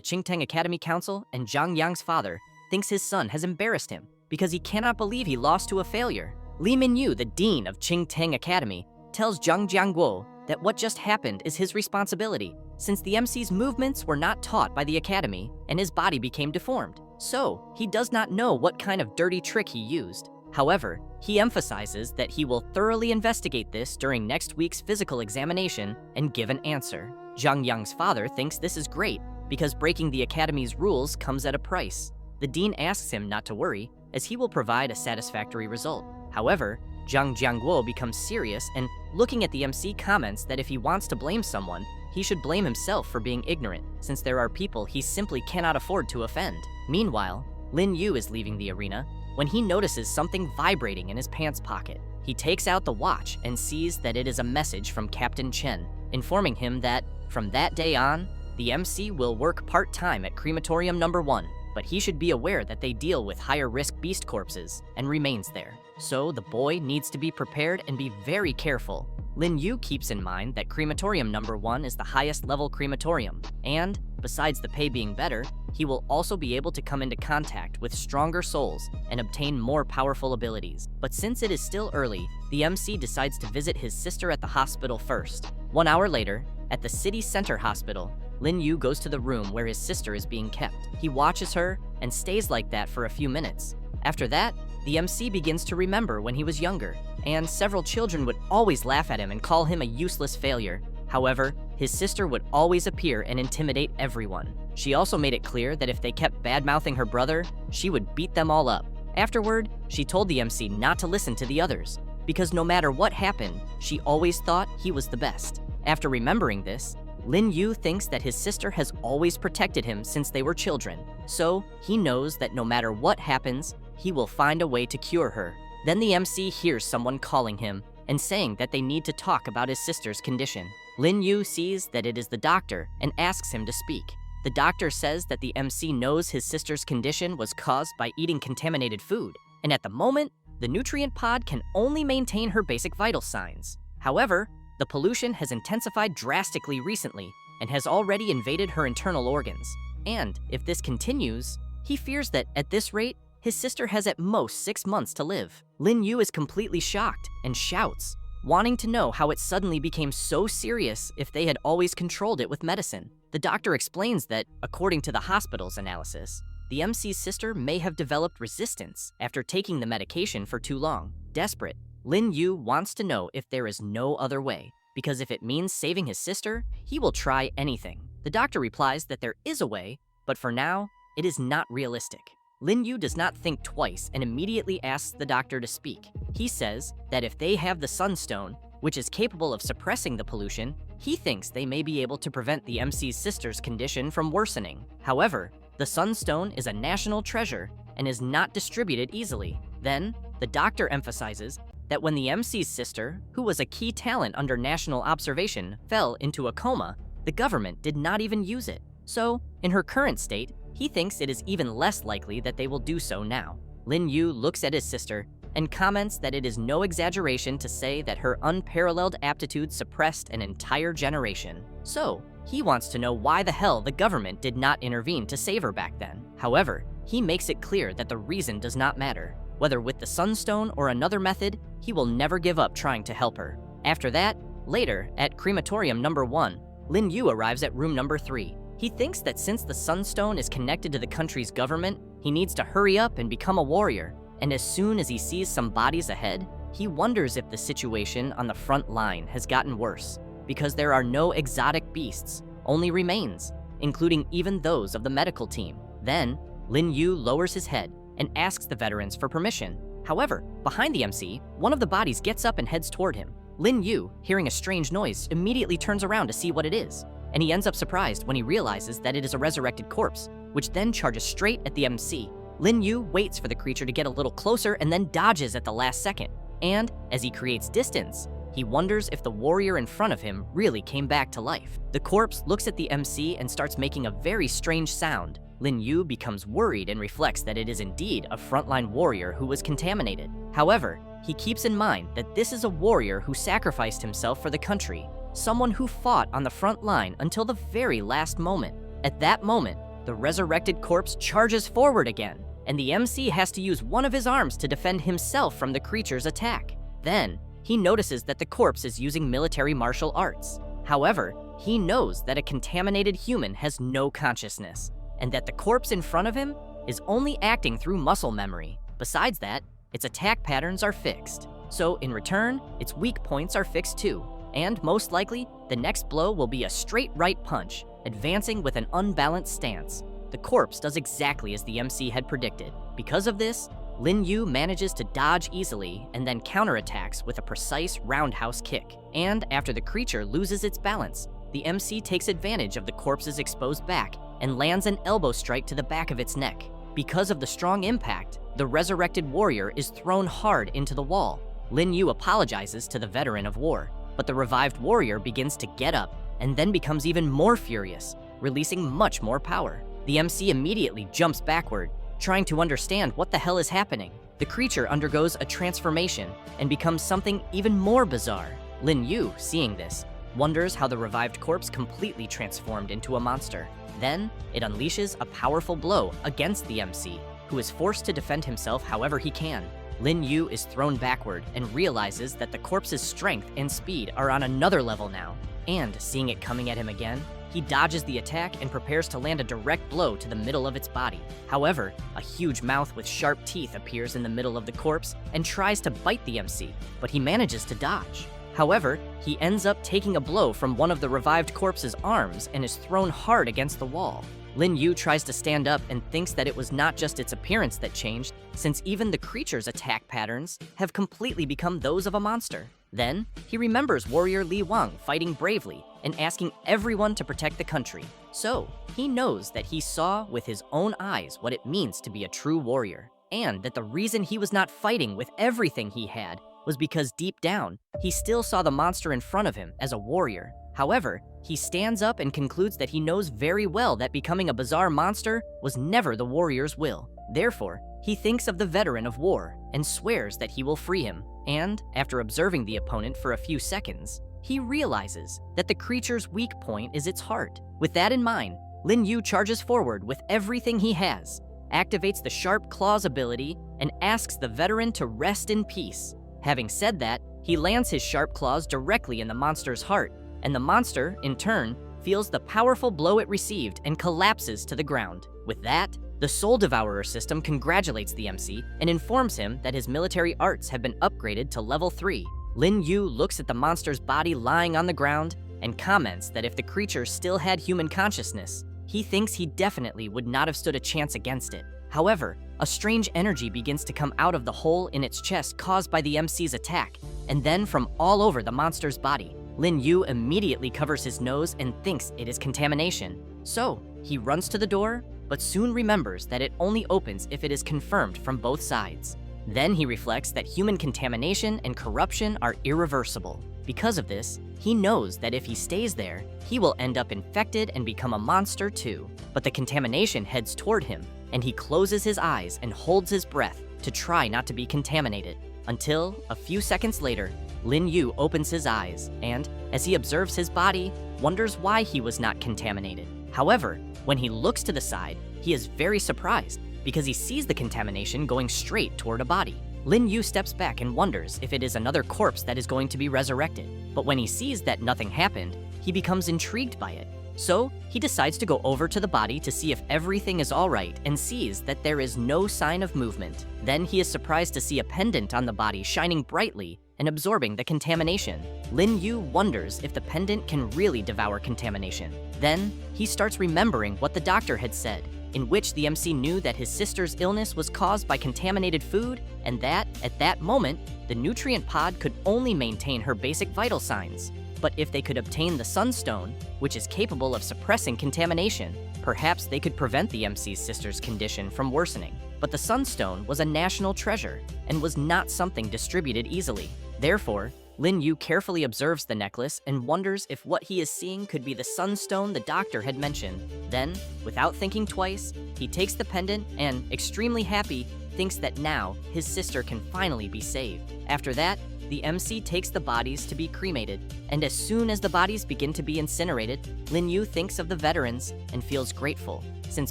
Qingtang Academy Council and Zhang Yang's father, thinks his son has embarrassed him because he cannot believe he lost to a failure. Li Minyu, the dean of Qingtang Academy, tells Zhang Jiangguo that what just happened is his responsibility, since the MC's movements were not taught by the academy and his body became deformed. So, he does not know what kind of dirty trick he used. However, he emphasizes that he will thoroughly investigate this during next week's physical examination and give an answer. Zhang Yang's father thinks this is great because breaking the academy's rules comes at a price. The dean asks him not to worry, as he will provide a satisfactory result. However, Zhang Jiangguo becomes serious and, looking at the MC, comments that if he wants to blame someone, he should blame himself for being ignorant, since there are people he simply cannot afford to offend. Meanwhile, Lin Yu is leaving the arena when he notices something vibrating in his pants pocket. He takes out the watch and sees that it is a message from Captain Chen, informing him that, from that day on, the MC will work part-time at Crematorium No. 1, but he should be aware that they deal with higher-risk beast corpses and remains there. So the boy needs to be prepared and be very careful. Lin Yu keeps in mind that Crematorium No. 1 is the highest level crematorium, and, besides the pay being better, he will also be able to come into contact with stronger souls and obtain more powerful abilities. But since it is still early, the MC decides to visit his sister at the hospital first. 1 hour later, at the city center hospital, Lin Yu goes to the room where his sister is being kept. He watches her and stays like that for a few minutes. After that, the MC begins to remember when he was younger, and several children would always laugh at him and call him a useless failure. However, his sister would always appear and intimidate everyone. She also made it clear that if they kept bad-mouthing her brother, she would beat them all up. Afterward, she told the MC not to listen to the others, because no matter what happened, she always thought he was the best. After remembering this, Lin Yu thinks that his sister has always protected him since they were children, so he knows that no matter what happens, he will find a way to cure her. Then the MC hears someone calling him and saying that they need to talk about his sister's condition. Lin Yu sees that it is the doctor and asks him to speak. The doctor says that the MC knows his sister's condition was caused by eating contaminated food, and at the moment, the nutrient pod can only maintain her basic vital signs. However, the pollution has intensified drastically recently and has already invaded her internal organs. And if this continues, he fears that at this rate, his sister has at most 6 months to live. Lin Yu is completely shocked and shouts, wanting to know how it suddenly became so serious if they had always controlled it with medicine. The doctor explains that, according to the hospital's analysis, the MC's sister may have developed resistance after taking the medication for too long. Desperate, Lin Yu wants to know if there is no other way, because if it means saving his sister, he will try anything. The doctor replies that there is a way, but for now, it is not realistic. Lin Yu does not think twice and immediately asks the doctor to speak. He says that if they have the Sunstone, which is capable of suppressing the pollution, he thinks they may be able to prevent the MC's sister's condition from worsening. However, the Sunstone is a national treasure and is not distributed easily. Then, the doctor emphasizes that when the MC's sister, who was a key talent under national observation, fell into a coma, the government did not even use it. So, in her current state, he thinks it is even less likely that they will do so now. Lin Yu looks at his sister and comments that it is no exaggeration to say that her unparalleled aptitude suppressed an entire generation. So, he wants to know why the hell the government did not intervene to save her back then. However, he makes it clear that the reason does not matter. Whether with the Sunstone or another method, he will never give up trying to help her. After that, later, at Crematorium No. 1, Lin Yu arrives at room No. 3. He thinks that since the Sunstone is connected to the country's government, he needs to hurry up and become a warrior. And as soon as he sees some bodies ahead, he wonders if the situation on the front line has gotten worse, because there are no exotic beasts, only remains, including even those of the medical team. Then, Lin Yu lowers his head and asks the veterans for permission. However, behind the MC, one of the bodies gets up and heads toward him. Lin Yu, hearing a strange noise, immediately turns around to see what it is, and he ends up surprised when he realizes that it is a resurrected corpse, which then charges straight at the MC. Lin Yu waits for the creature to get a little closer and then dodges at the last second. And as he creates distance, he wonders if the warrior in front of him really came back to life. The corpse looks at the MC and starts making a very strange sound. Lin Yu becomes worried and reflects that it is indeed a frontline warrior who was contaminated. However, he keeps in mind that this is a warrior who sacrificed himself for the country, someone who fought on the front line until the very last moment. At that moment, the resurrected corpse charges forward again, and the MC has to use one of his arms to defend himself from the creature's attack. Then, he notices that the corpse is using military martial arts. However, he knows that a contaminated human has no consciousness, and that the corpse in front of him is only acting through muscle memory. Besides that, its attack patterns are fixed. So in return, its weak points are fixed too, and most likely, the next blow will be a straight right punch, advancing with an unbalanced stance. The corpse does exactly as the MC had predicted. Because of this, Lin Yu manages to dodge easily and then counterattacks with a precise roundhouse kick. And after the creature loses its balance, the MC takes advantage of the corpse's exposed back and lands an elbow strike to the back of its neck. Because of the strong impact, the resurrected warrior is thrown hard into the wall. Lin Yu apologizes to the veteran of war, but the revived warrior begins to get up and then becomes even more furious, releasing much more power. The MC immediately jumps backward, trying to understand what the hell is happening. The creature undergoes a transformation and becomes something even more bizarre. Lin Yu, seeing this, wonders how the revived corpse completely transformed into a monster. Then, it unleashes a powerful blow against the MC, who is forced to defend himself however he can. Lin Yu is thrown backward and realizes that the corpse's strength and speed are on another level now. And seeing it coming at him again, he dodges the attack and prepares to land a direct blow to the middle of its body. However, a huge mouth with sharp teeth appears in the middle of the corpse and tries to bite the MC, but he manages to dodge. However, he ends up taking a blow from one of the revived corpse's arms and is thrown hard against the wall. Lin Yu tries to stand up and thinks that it was not just its appearance that changed, since even the creature's attack patterns have completely become those of a monster. Then, he remembers warrior Li Wang fighting bravely and asking everyone to protect the country. So, he knows that he saw with his own eyes what it means to be a true warrior, and that the reason he was not fighting with everything he had was because deep down, he still saw the monster in front of him as a warrior. However, he stands up and concludes that he knows very well that becoming a bizarre monster was never the warrior's will. Therefore, he thinks of the veteran of war and swears that he will free him. And, after observing the opponent for a few seconds, he realizes that the creature's weak point is its heart. With that in mind, Lin Yu charges forward with everything he has, activates the Sharp Claws ability, and asks the veteran to rest in peace. Having said that, he lands his Sharp Claws directly in the monster's heart, and the monster, in turn, feels the powerful blow it received and collapses to the ground. With that, the Soul Devourer system congratulates the MC and informs him that his military arts have been upgraded to level 3. Lin Yu looks at the monster's body lying on the ground and comments that if the creature still had human consciousness, he thinks he definitely would not have stood a chance against it. However, a strange energy begins to come out of the hole in its chest caused by the MC's attack, and then from all over the monster's body. Lin Yu immediately covers his nose and thinks it is contamination. So, he runs to the door, but soon remembers that it only opens if it is confirmed from both sides. Then he reflects that human contamination and corruption are irreversible. Because of this, he knows that if he stays there, he will end up infected and become a monster too. But the contamination heads toward him, and he closes his eyes and holds his breath to try not to be contaminated. Until, a few seconds later, Lin Yu opens his eyes and, as he observes his body, wonders why he was not contaminated. However, when he looks to the side, he is very surprised because he sees the contamination going straight toward a body. Lin Yu steps back and wonders if it is another corpse that is going to be resurrected. But when he sees that nothing happened, he becomes intrigued by it. So, he decides to go over to the body to see if everything is alright and sees that there is no sign of movement. Then he is surprised to see a pendant on the body shining brightly and absorbing the contamination. Lin Yu wonders if the pendant can really devour contamination. Then, he starts remembering what the doctor had said, in which the MC knew that his sister's illness was caused by contaminated food, and that, at that moment, the nutrient pod could only maintain her basic vital signs. But if they could obtain the Sunstone, which is capable of suppressing contamination, perhaps they could prevent the MC's sister's condition from worsening. But the Sunstone was a national treasure and was not something distributed easily. Therefore, Lin Yu carefully observes the necklace and wonders if what he is seeing could be the Sunstone the doctor had mentioned. Then, without thinking twice, he takes the pendant and, extremely happy, thinks that now his sister can finally be saved. After that, the MC takes the bodies to be cremated, and as soon as the bodies begin to be incinerated, Lin Yu thinks of the veterans and feels grateful, since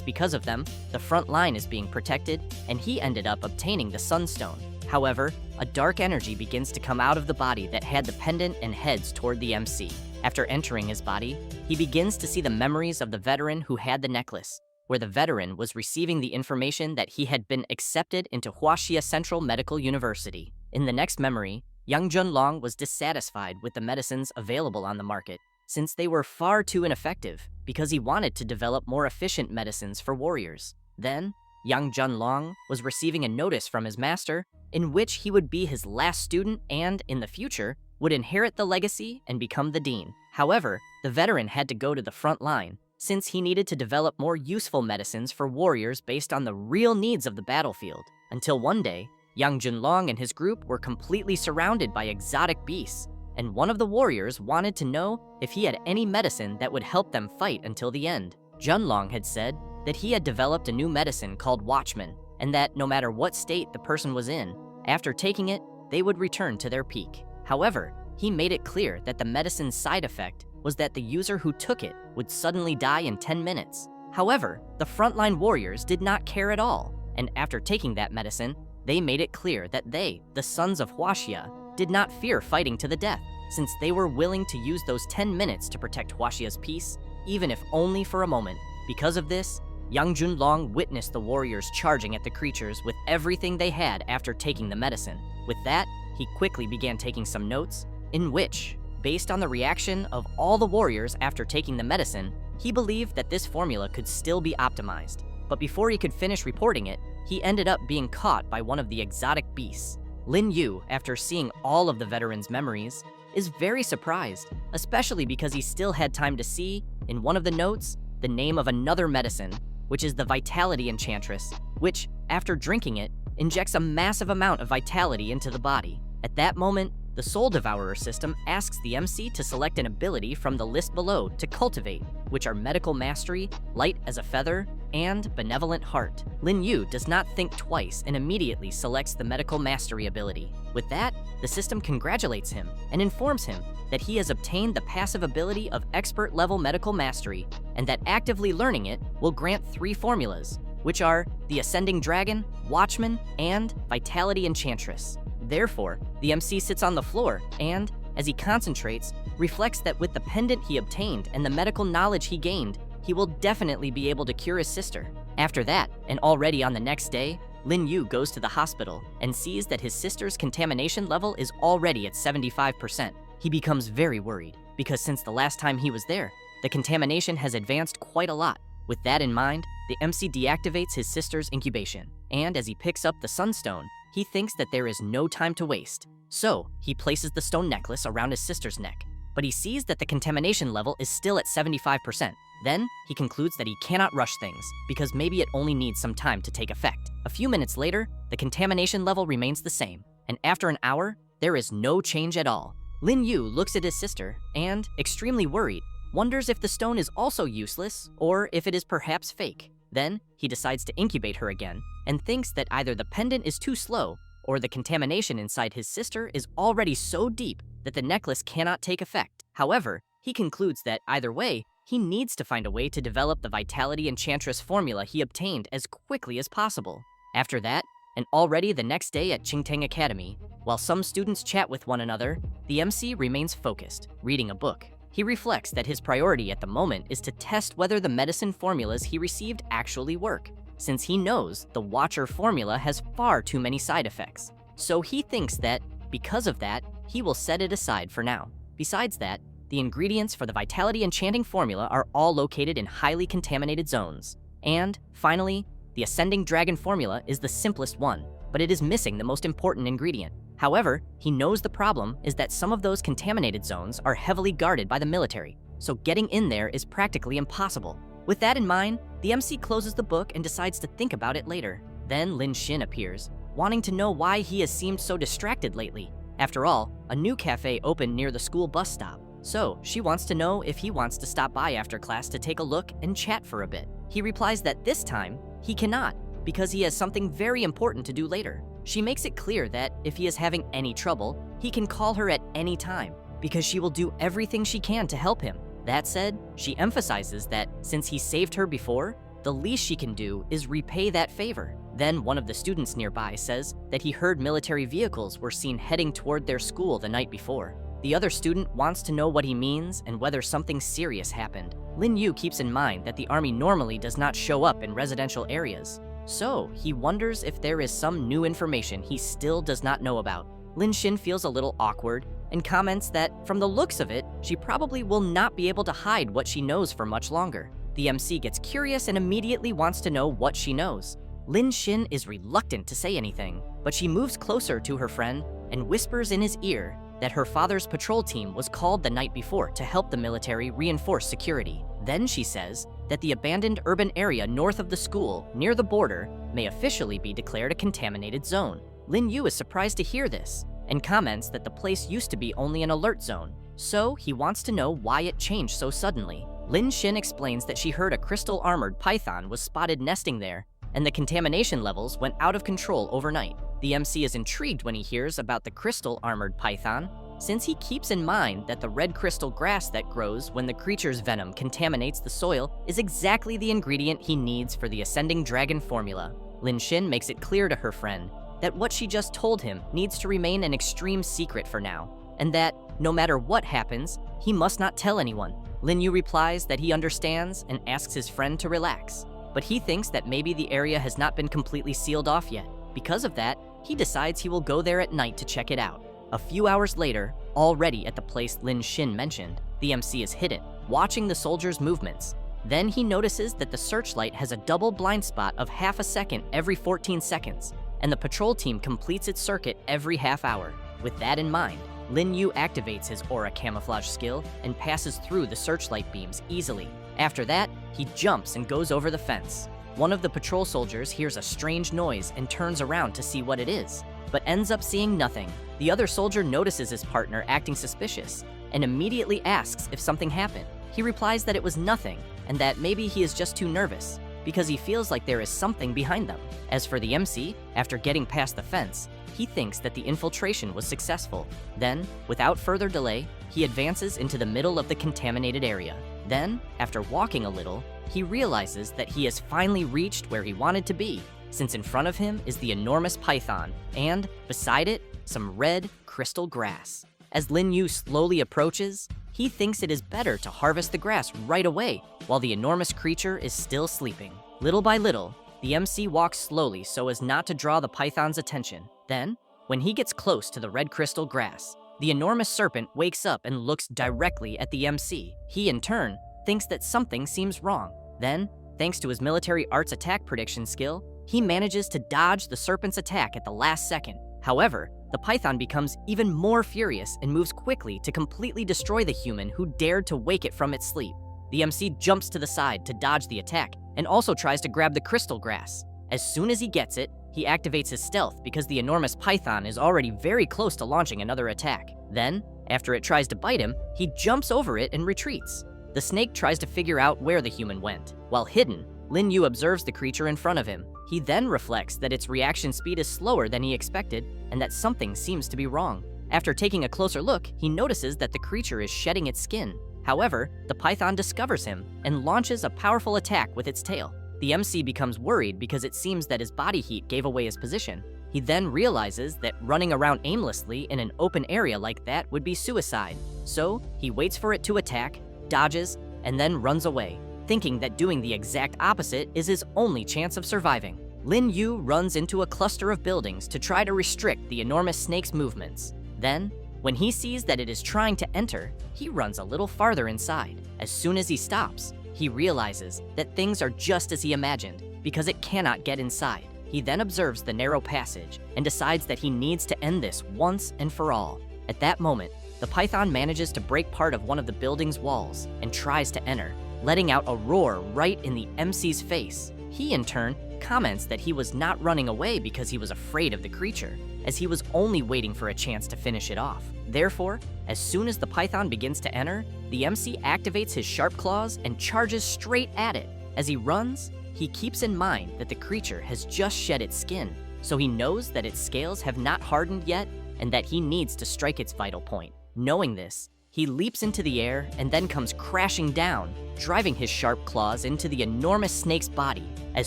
because of them, the front line is being protected, and he ended up obtaining the Sunstone. However, a dark energy begins to come out of the body that had the pendant and heads toward the MC. After entering his body, he begins to see the memories of the veteran who had the necklace, where the veteran was receiving the information that he had been accepted into Huaxia Central Medical University. In the next memory, Yang Junlong was dissatisfied with the medicines available on the market, since they were far too ineffective, because he wanted to develop more efficient medicines for warriors. Then, Yang Junlong was receiving a notice from his master, in which he would be his last student and, in the future, would inherit the legacy and become the dean. However, the veteran had to go to the front line, since he needed to develop more useful medicines for warriors based on the real needs of the battlefield. Until one day, Yang Junlong and his group were completely surrounded by exotic beasts, and one of the warriors wanted to know if he had any medicine that would help them fight until the end. Junlong had said that he had developed a new medicine called Watchman, and that no matter what state the person was in, after taking it, they would return to their peak. However, he made it clear that the medicine's side effect was that the user who took it would suddenly die in 10 minutes. However, the frontline warriors did not care at all, and after taking that medicine, they made it clear that they, the sons of Huaxia, did not fear fighting to the death, since they were willing to use those 10 minutes to protect Huaxia's peace, even if only for a moment. Because of this, Yang Junlong witnessed the warriors charging at the creatures with everything they had after taking the medicine. With that, he quickly began taking some notes, in which, based on the reaction of all the warriors after taking the medicine, he believed that this formula could still be optimized. But before he could finish reporting it, he ended up being caught by one of the exotic beasts. Lin Yu, after seeing all of the veterans' memories, is very surprised, especially because he still had time to see, in one of the notes, the name of another medicine, which is the Vitality Enchantress, which, after drinking it, injects a massive amount of vitality into the body. At that moment, the Soul Devourer system asks the MC to select an ability from the list below to cultivate, which are Medical Mastery, Light as a Feather, and Benevolent Heart. Lin Yu does not think twice and immediately selects the Medical Mastery ability. With that, the system congratulates him and informs him that he has obtained the passive ability of Expert Level Medical Mastery, and that actively learning it will grant 3 formulas, which are the Ascending Dragon, Watchman, and Vitality Enchantress. Therefore, the MC sits on the floor and, as he concentrates, reflects that with the pendant he obtained and the medical knowledge he gained, he will definitely be able to cure his sister. After that, and already on the next day, Lin Yu goes to the hospital and sees that his sister's contamination level is already at 75%. He becomes very worried, because since the last time he was there, the contamination has advanced quite a lot. With that in mind, the MC deactivates his sister's incubation, and as he picks up the Sunstone, he thinks that there is no time to waste. So, he places the stone necklace around his sister's neck, but he sees that the contamination level is still at 75%. Then, he concludes that he cannot rush things, because maybe it only needs some time to take effect. A few minutes later, the contamination level remains the same, and after an hour, there is no change at all. Lin Yu looks at his sister, and, extremely worried, wonders if the stone is also useless, or if it is perhaps fake. Then, he decides to incubate her again, and thinks that either the pendant is too slow, or the contamination inside his sister is already so deep that the necklace cannot take effect. However, he concludes that either way, he needs to find a way to develop the Vitality Enchantress formula he obtained as quickly as possible. After that, and already the next day at Qingtang Academy, while some students chat with one another, the MC remains focused, reading a book. He reflects that his priority at the moment is to test whether the medicine formulas he received actually work, since he knows the Watcher formula has far too many side effects. So he thinks that, because of that, he will set it aside for now. Besides that, the ingredients for the Vitality Enchanting formula are all located in highly contaminated zones. And, finally, the Ascending Dragon formula is the simplest one, but it is missing the most important ingredient. However, he knows the problem is that some of those contaminated zones are heavily guarded by the military, so getting in there is practically impossible. With that in mind, the MC closes the book and decides to think about it later. Then Lin Xin appears, wanting to know why he has seemed so distracted lately. After all, a new cafe opened near the school bus stop, so she wants to know if he wants to stop by after class to take a look and chat for a bit. He replies that this time, he cannot, because he has something very important to do later. She makes it clear that if he is having any trouble, he can call her at any time, because she will do everything she can to help him. That said, she emphasizes that since he saved her before, the least she can do is repay that favor. Then one of the students nearby says that he heard military vehicles were seen heading toward their school the night before. The other student wants to know what he means and whether something serious happened. Lin Yu keeps in mind that the army normally does not show up in residential areas, so he wonders if there is some new information he still does not know about. Lin Xin feels a little awkward and comments that, from the looks of it, she probably will not be able to hide what she knows for much longer. The MC gets curious and immediately wants to know what she knows. Lin Xin is reluctant to say anything, but she moves closer to her friend and whispers in his ear that her father's patrol team was called the night before to help the military reinforce security. Then she says that the abandoned urban area north of the school, near the border, may officially be declared a contaminated zone. Lin Yu is surprised to hear this and comments that the place used to be only an alert zone, so he wants to know why it changed so suddenly. Lin Xin explains that she heard a crystal-armored python was spotted nesting there, and the contamination levels went out of control overnight. The MC is intrigued when he hears about the crystal-armored python, since he keeps in mind that the red crystal grass that grows when the creature's venom contaminates the soil is exactly the ingredient he needs for the Ascending Dragon formula. Lin Xin makes it clear to her friend that what she just told him needs to remain an extreme secret for now, and that, no matter what happens, he must not tell anyone. Lin Yu replies that he understands and asks his friend to relax, but he thinks that maybe the area has not been completely sealed off yet. Because of that, he decides he will go there at night to check it out. A few hours later, already at the place Lin Xin mentioned, the MC is hidden, watching the soldiers' movements. Then he notices that the searchlight has a double blind spot of half a second every 14 seconds, and the patrol team completes its circuit every half hour. With that in mind, Lin Yu activates his aura camouflage skill and passes through the searchlight beams easily. After that, he jumps and goes over the fence. One of the patrol soldiers hears a strange noise and turns around to see what it is, but ends up seeing nothing. The other soldier notices his partner acting suspicious and immediately asks if something happened. He replies that it was nothing and that maybe he is just too nervous because he feels like there is something behind them. As for the MC, after getting past the fence, he thinks that the infiltration was successful. Then, without further delay, he advances into the middle of the contaminated area. Then, after walking a little, he realizes that he has finally reached where he wanted to be, since in front of him is the enormous python, and, beside it, some red crystal grass. As Lin Yu slowly approaches, he thinks it is better to harvest the grass right away while the enormous creature is still sleeping. Little by little, the MC walks slowly so as not to draw the python's attention. Then, when he gets close to the red crystal grass, the enormous serpent wakes up and looks directly at the MC. He, in turn, thinks that something seems wrong. Then, thanks to his military arts attack prediction skill, he manages to dodge the serpent's attack at the last second. However, the python becomes even more furious and moves quickly to completely destroy the human who dared to wake it from its sleep. The MC jumps to the side to dodge the attack and also tries to grab the crystal grass. As soon as he gets it, he activates his stealth because the enormous python is already very close to launching another attack. Then, after it tries to bite him, he jumps over it and retreats. The snake tries to figure out where the human went. While hidden, Lin Yu observes the creature in front of him. He then reflects that its reaction speed is slower than he expected and that something seems to be wrong. After taking a closer look, he notices that the creature is shedding its skin. However, the python discovers him and launches a powerful attack with its tail. The MC becomes worried because it seems that his body heat gave away his position. He then realizes that running around aimlessly in an open area like that would be suicide. So he waits for it to attack, dodges, and then runs away, thinking that doing the exact opposite is his only chance of surviving. Lin Yu runs into a cluster of buildings to try to restrict the enormous snake's movements. Then, when he sees that it is trying to enter, he runs a little farther inside. As soon as he stops, he realizes that things are just as he imagined because it cannot get inside. He then observes the narrow passage and decides that he needs to end this once and for all. At that moment, the python manages to break part of one of the building's walls and tries to enter, letting out a roar right in the MC's face. He, in turn, comments that he was not running away because he was afraid of the creature, as he was only waiting for a chance to finish it off. Therefore, as soon as the python begins to enter, the MC activates his sharp claws and charges straight at it. As he runs, he keeps in mind that the creature has just shed its skin, so he knows that its scales have not hardened yet and that he needs to strike its vital point. Knowing this, he leaps into the air and then comes crashing down, driving his sharp claws into the enormous snake's body. As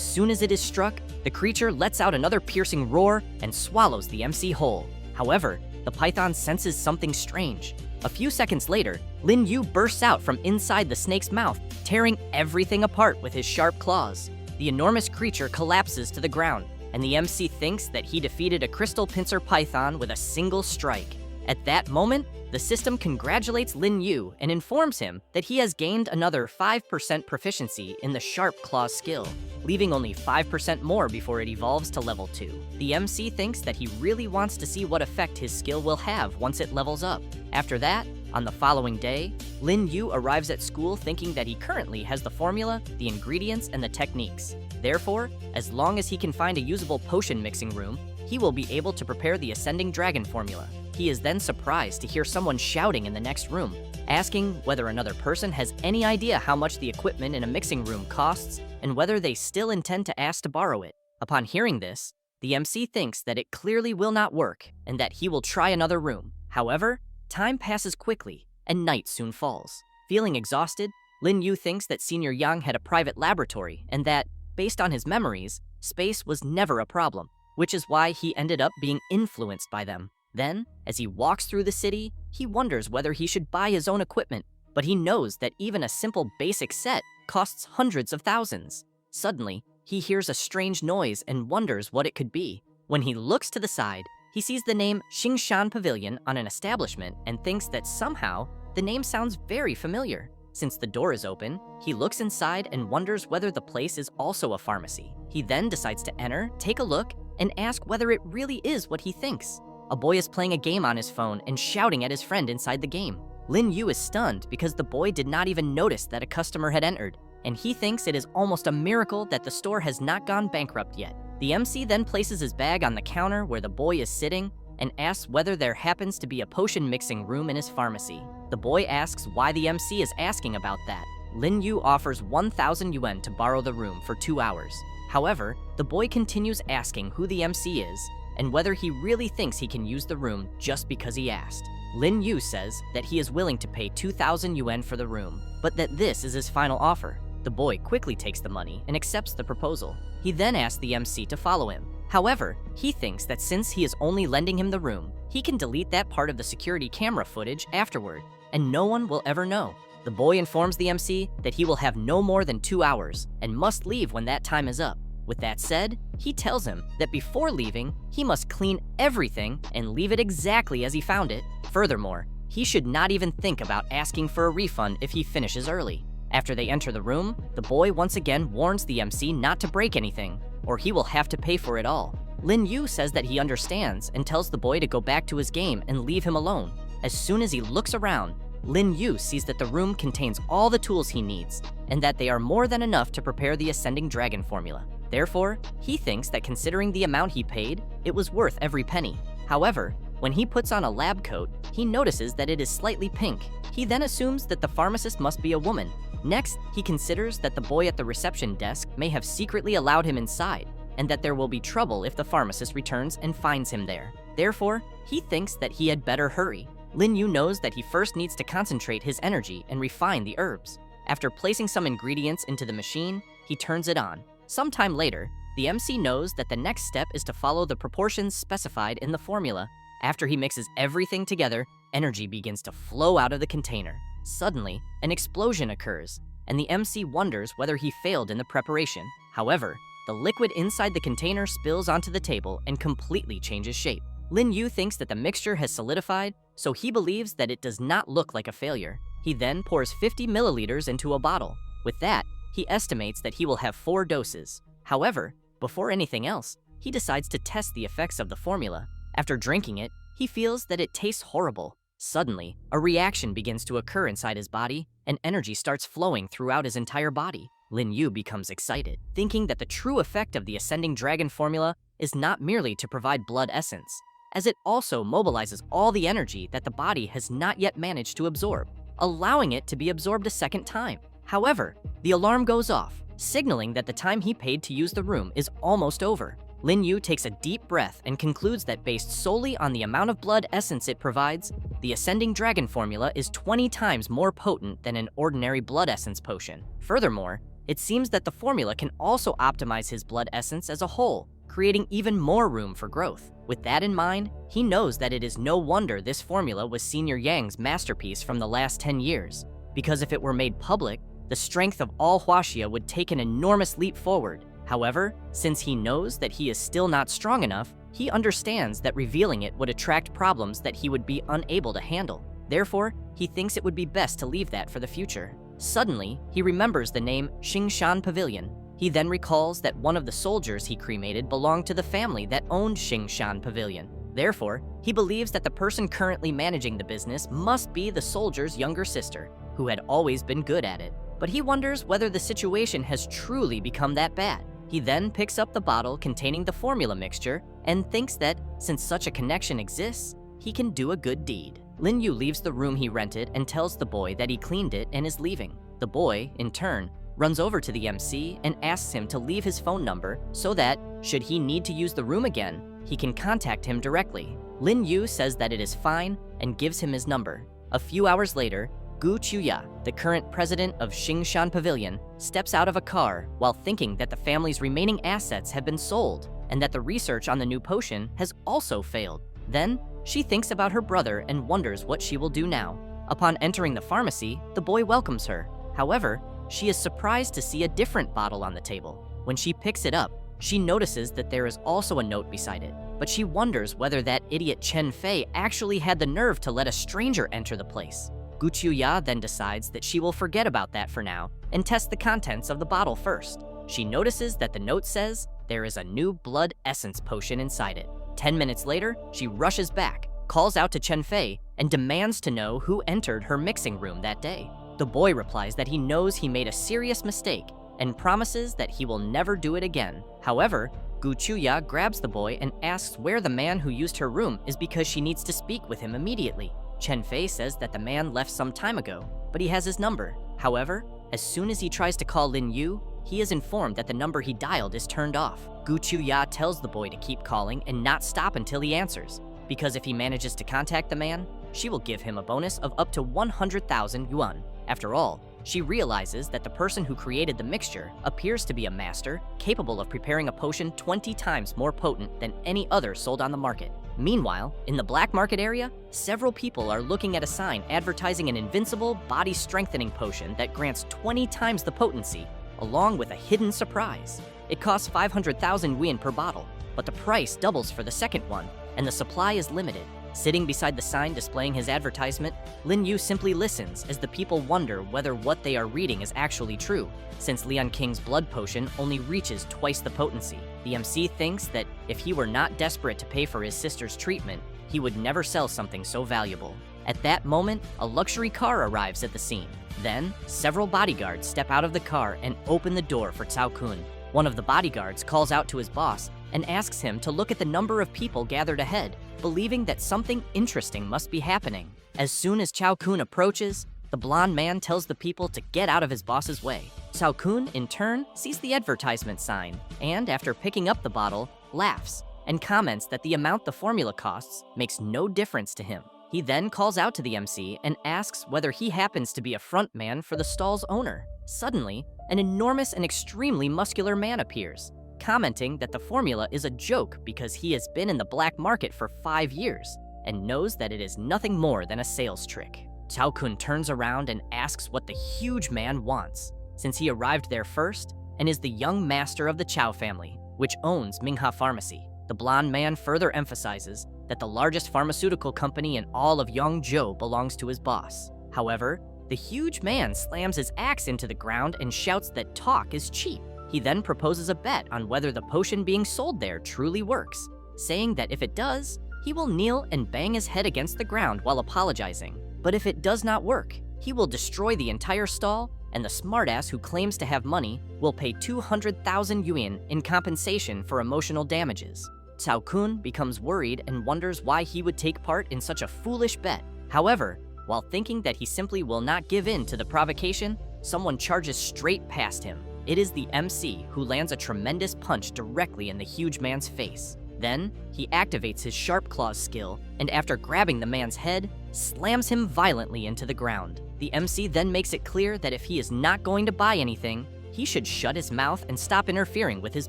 soon as it is struck, the creature lets out another piercing roar and swallows the MC whole. However, the python senses something strange. A few seconds later, Lin Yu bursts out from inside the snake's mouth, tearing everything apart with his sharp claws. The enormous creature collapses to the ground, and the MC thinks that he defeated a crystal pincer python with a single strike. At that moment, the system congratulates Lin Yu and informs him that he has gained another 5% proficiency in the sharp claw skill, leaving only 5% more before it evolves to level 2. The MC thinks that he really wants to see what effect his skill will have once it levels up. After that, on the following day, Lin Yu arrives at school thinking that he currently has the formula, the ingredients, and the techniques. Therefore, as long as he can find a usable potion mixing room, he will be able to prepare the Ascending Dragon formula. He is then surprised to hear someone shouting in the next room, asking whether another person has any idea how much the equipment in a mixing room costs and whether they still intend to ask to borrow it. Upon hearing this, the MC thinks that it clearly will not work and that he will try another room. However, time passes quickly and night soon falls. Feeling exhausted, Lin Yu thinks that Senior Yang had a private laboratory and that, based on his memories, space was never a problem, which is why he ended up being influenced by them. Then, as he walks through the city, he wonders whether he should buy his own equipment, but he knows that even a simple basic set costs hundreds of thousands. Suddenly, he hears a strange noise and wonders what it could be. When he looks to the side, he sees the name Xingshan Pavilion on an establishment and thinks that somehow the name sounds very familiar. Since the door is open, he looks inside and wonders whether the place is also a pharmacy. He then decides to enter, take a look, and ask whether it really is what he thinks. A boy is playing a game on his phone and shouting at his friend inside the game. Lin Yu is stunned because the boy did not even notice that a customer had entered, and he thinks it is almost a miracle that the store has not gone bankrupt yet. The MC then places his bag on the counter where the boy is sitting and asks whether there happens to be a potion mixing room in his pharmacy. The boy asks why the MC is asking about that. Lin Yu offers 1,000 yuan to borrow the room for 2 hours. However, the boy continues asking who the MC is and whether he really thinks he can use the room just because he asked. Lin Yu says that he is willing to pay 2,000 yuan for the room, but that this is his final offer. The boy quickly takes the money and accepts the proposal. He then asks the MC to follow him. However, he thinks that since he is only lending him the room, he can delete that part of the security camera footage afterward, and no one will ever know. The boy informs the MC that he will have no more than 2 hours and must leave when that time is up. With that said, he tells him that before leaving, he must clean everything and leave it exactly as he found it. Furthermore, he should not even think about asking for a refund if he finishes early. After they enter the room, the boy once again warns the MC not to break anything, or he will have to pay for it all. Lin Yu says that he understands and tells the boy to go back to his game and leave him alone. As soon as he looks around, Lin Yu sees that the room contains all the tools he needs, and that they are more than enough to prepare the Ascending Dragon formula. Therefore, he thinks that considering the amount he paid, it was worth every penny. However, when he puts on a lab coat, he notices that it is slightly pink. He then assumes that the pharmacist must be a woman. Next, he considers that the boy at the reception desk may have secretly allowed him inside, and that there will be trouble if the pharmacist returns and finds him there. Therefore, he thinks that he had better hurry. Lin Yu knows that he first needs to concentrate his energy and refine the herbs. After placing some ingredients into the machine, he turns it on. Sometime later, the MC knows that the next step is to follow the proportions specified in the formula. After he mixes everything together, energy begins to flow out of the container. Suddenly, an explosion occurs, and the MC wonders whether he failed in the preparation. However, the liquid inside the container spills onto the table and completely changes shape. Lin Yu thinks that the mixture has solidified, so he believes that it does not look like a failure. He then pours 50 milliliters into a bottle. With that, he estimates that he will have 4 doses. However, before anything else, he decides to test the effects of the formula. After drinking it, he feels that it tastes horrible. Suddenly, a reaction begins to occur inside his body, and energy starts flowing throughout his entire body. Lin Yu becomes excited, thinking that the true effect of the Ascending Dragon formula is not merely to provide blood essence, as it also mobilizes all the energy that the body has not yet managed to absorb, allowing it to be absorbed a second time. However, the alarm goes off, signaling that the time he paid to use the room is almost over. Lin Yu takes a deep breath and concludes that based solely on the amount of blood essence it provides, the Ascending Dragon formula is 20 times more potent than an ordinary blood essence potion. Furthermore, it seems that the formula can also optimize his blood essence as a whole, creating even more room for growth. With that in mind, he knows that it is no wonder this formula was Senior Yang's masterpiece from the last 10 years, because if it were made public, the strength of all Huaxia would take an enormous leap forward. However, since he knows that he is still not strong enough, he understands that revealing it would attract problems that he would be unable to handle. Therefore, he thinks it would be best to leave that for the future. Suddenly, he remembers the name Xingshan Pavilion. He then recalls that one of the soldiers he cremated belonged to the family that owned Xingshan Pavilion. Therefore, he believes that the person currently managing the business must be the soldier's younger sister, who had always been good at it. But he wonders whether the situation has truly become that bad. He then picks up the bottle containing the formula mixture and thinks that, since such a connection exists, he can do a good deed. Lin Yu leaves the room he rented and tells the boy that he cleaned it and is leaving. The boy, in turn, runs over to the MC and asks him to leave his phone number so that, should he need to use the room again, he can contact him directly. Lin Yu says that it is fine and gives him his number. A few hours later, Gu Chuya, the current president of Xingshan Pavilion, steps out of a car while thinking that the family's remaining assets have been sold and that the research on the new potion has also failed. Then, she thinks about her brother and wonders what she will do now. Upon entering the pharmacy, the boy welcomes her. However, she is surprised to see a different bottle on the table. When she picks it up, she notices that there is also a note beside it, but she wonders whether that idiot Chen Fei actually had the nerve to let a stranger enter the place. Gu Chuya then decides that she will forget about that for now and test the contents of the bottle first. She notices that the note says there is a new blood essence potion inside it. 10 minutes later, she rushes back, calls out to Chen Fei, and demands to know who entered her mixing room that day. The boy replies that he knows he made a serious mistake and promises that he will never do it again. However, Gu Chuya grabs the boy and asks where the man who used her room is because she needs to speak with him immediately. Chen Fei says that the man left some time ago, but he has his number. However, as soon as he tries to call Lin Yu, he is informed that the number he dialed is turned off. Gu Chuya tells the boy to keep calling and not stop until he answers, because if he manages to contact the man, she will give him a bonus of up to 100,000 yuan. After all, she realizes that the person who created the mixture appears to be a master capable of preparing a potion 20 times more potent than any other sold on the market. Meanwhile, in the black market area, several people are looking at a sign advertising an invincible, body-strengthening potion that grants 20 times the potency, along with a hidden surprise. It costs 500,000 yuan per bottle, but the price doubles for the second one, and the supply is limited. Sitting beside the sign displaying his advertisement, Lin Yu simply listens as the people wonder whether what they are reading is actually true, since Lian King's blood potion only reaches twice the potency. The MC thinks that if he were not desperate to pay for his sister's treatment, he would never sell something so valuable. At that moment, a luxury car arrives at the scene. Then, several bodyguards step out of the car and open the door for Cao Kun. One of the bodyguards calls out to his boss and asks him to look at the number of people gathered ahead, believing that something interesting must be happening. As soon as Cao Kun approaches, the blonde man tells the people to get out of his boss's way. Cao Kun, in turn, sees the advertisement sign, and after picking up the bottle, laughs and comments that the amount the formula costs makes no difference to him. He then calls out to the MC and asks whether he happens to be a front man for the stall's owner. Suddenly, an enormous and extremely muscular man appears, commenting that the formula is a joke because he has been in the black market for 5 years and knows that it is nothing more than a sales trick. Cao Kun turns around and asks what the huge man wants, since he arrived there first and is the young master of the Chow family, which owns Manhwa Pharmacy. The blonde man further emphasizes that the largest pharmaceutical company in all of Yongzhou belongs to his boss. However, the huge man slams his axe into the ground and shouts that talk is cheap. He then proposes a bet on whether the potion being sold there truly works, saying that if it does, he will kneel and bang his head against the ground while apologizing. But if it does not work, he will destroy the entire stall, and the smartass who claims to have money will pay 200,000 yuan in compensation for emotional damages. Cao Kun becomes worried and wonders why he would take part in such a foolish bet. However, while thinking that he simply will not give in to the provocation, someone charges straight past him. It is the MC who lands a tremendous punch directly in the huge man's face. Then, he activates his sharp claws skill, and after grabbing the man's head, slams him violently into the ground. The MC then makes it clear that if he is not going to buy anything, he should shut his mouth and stop interfering with his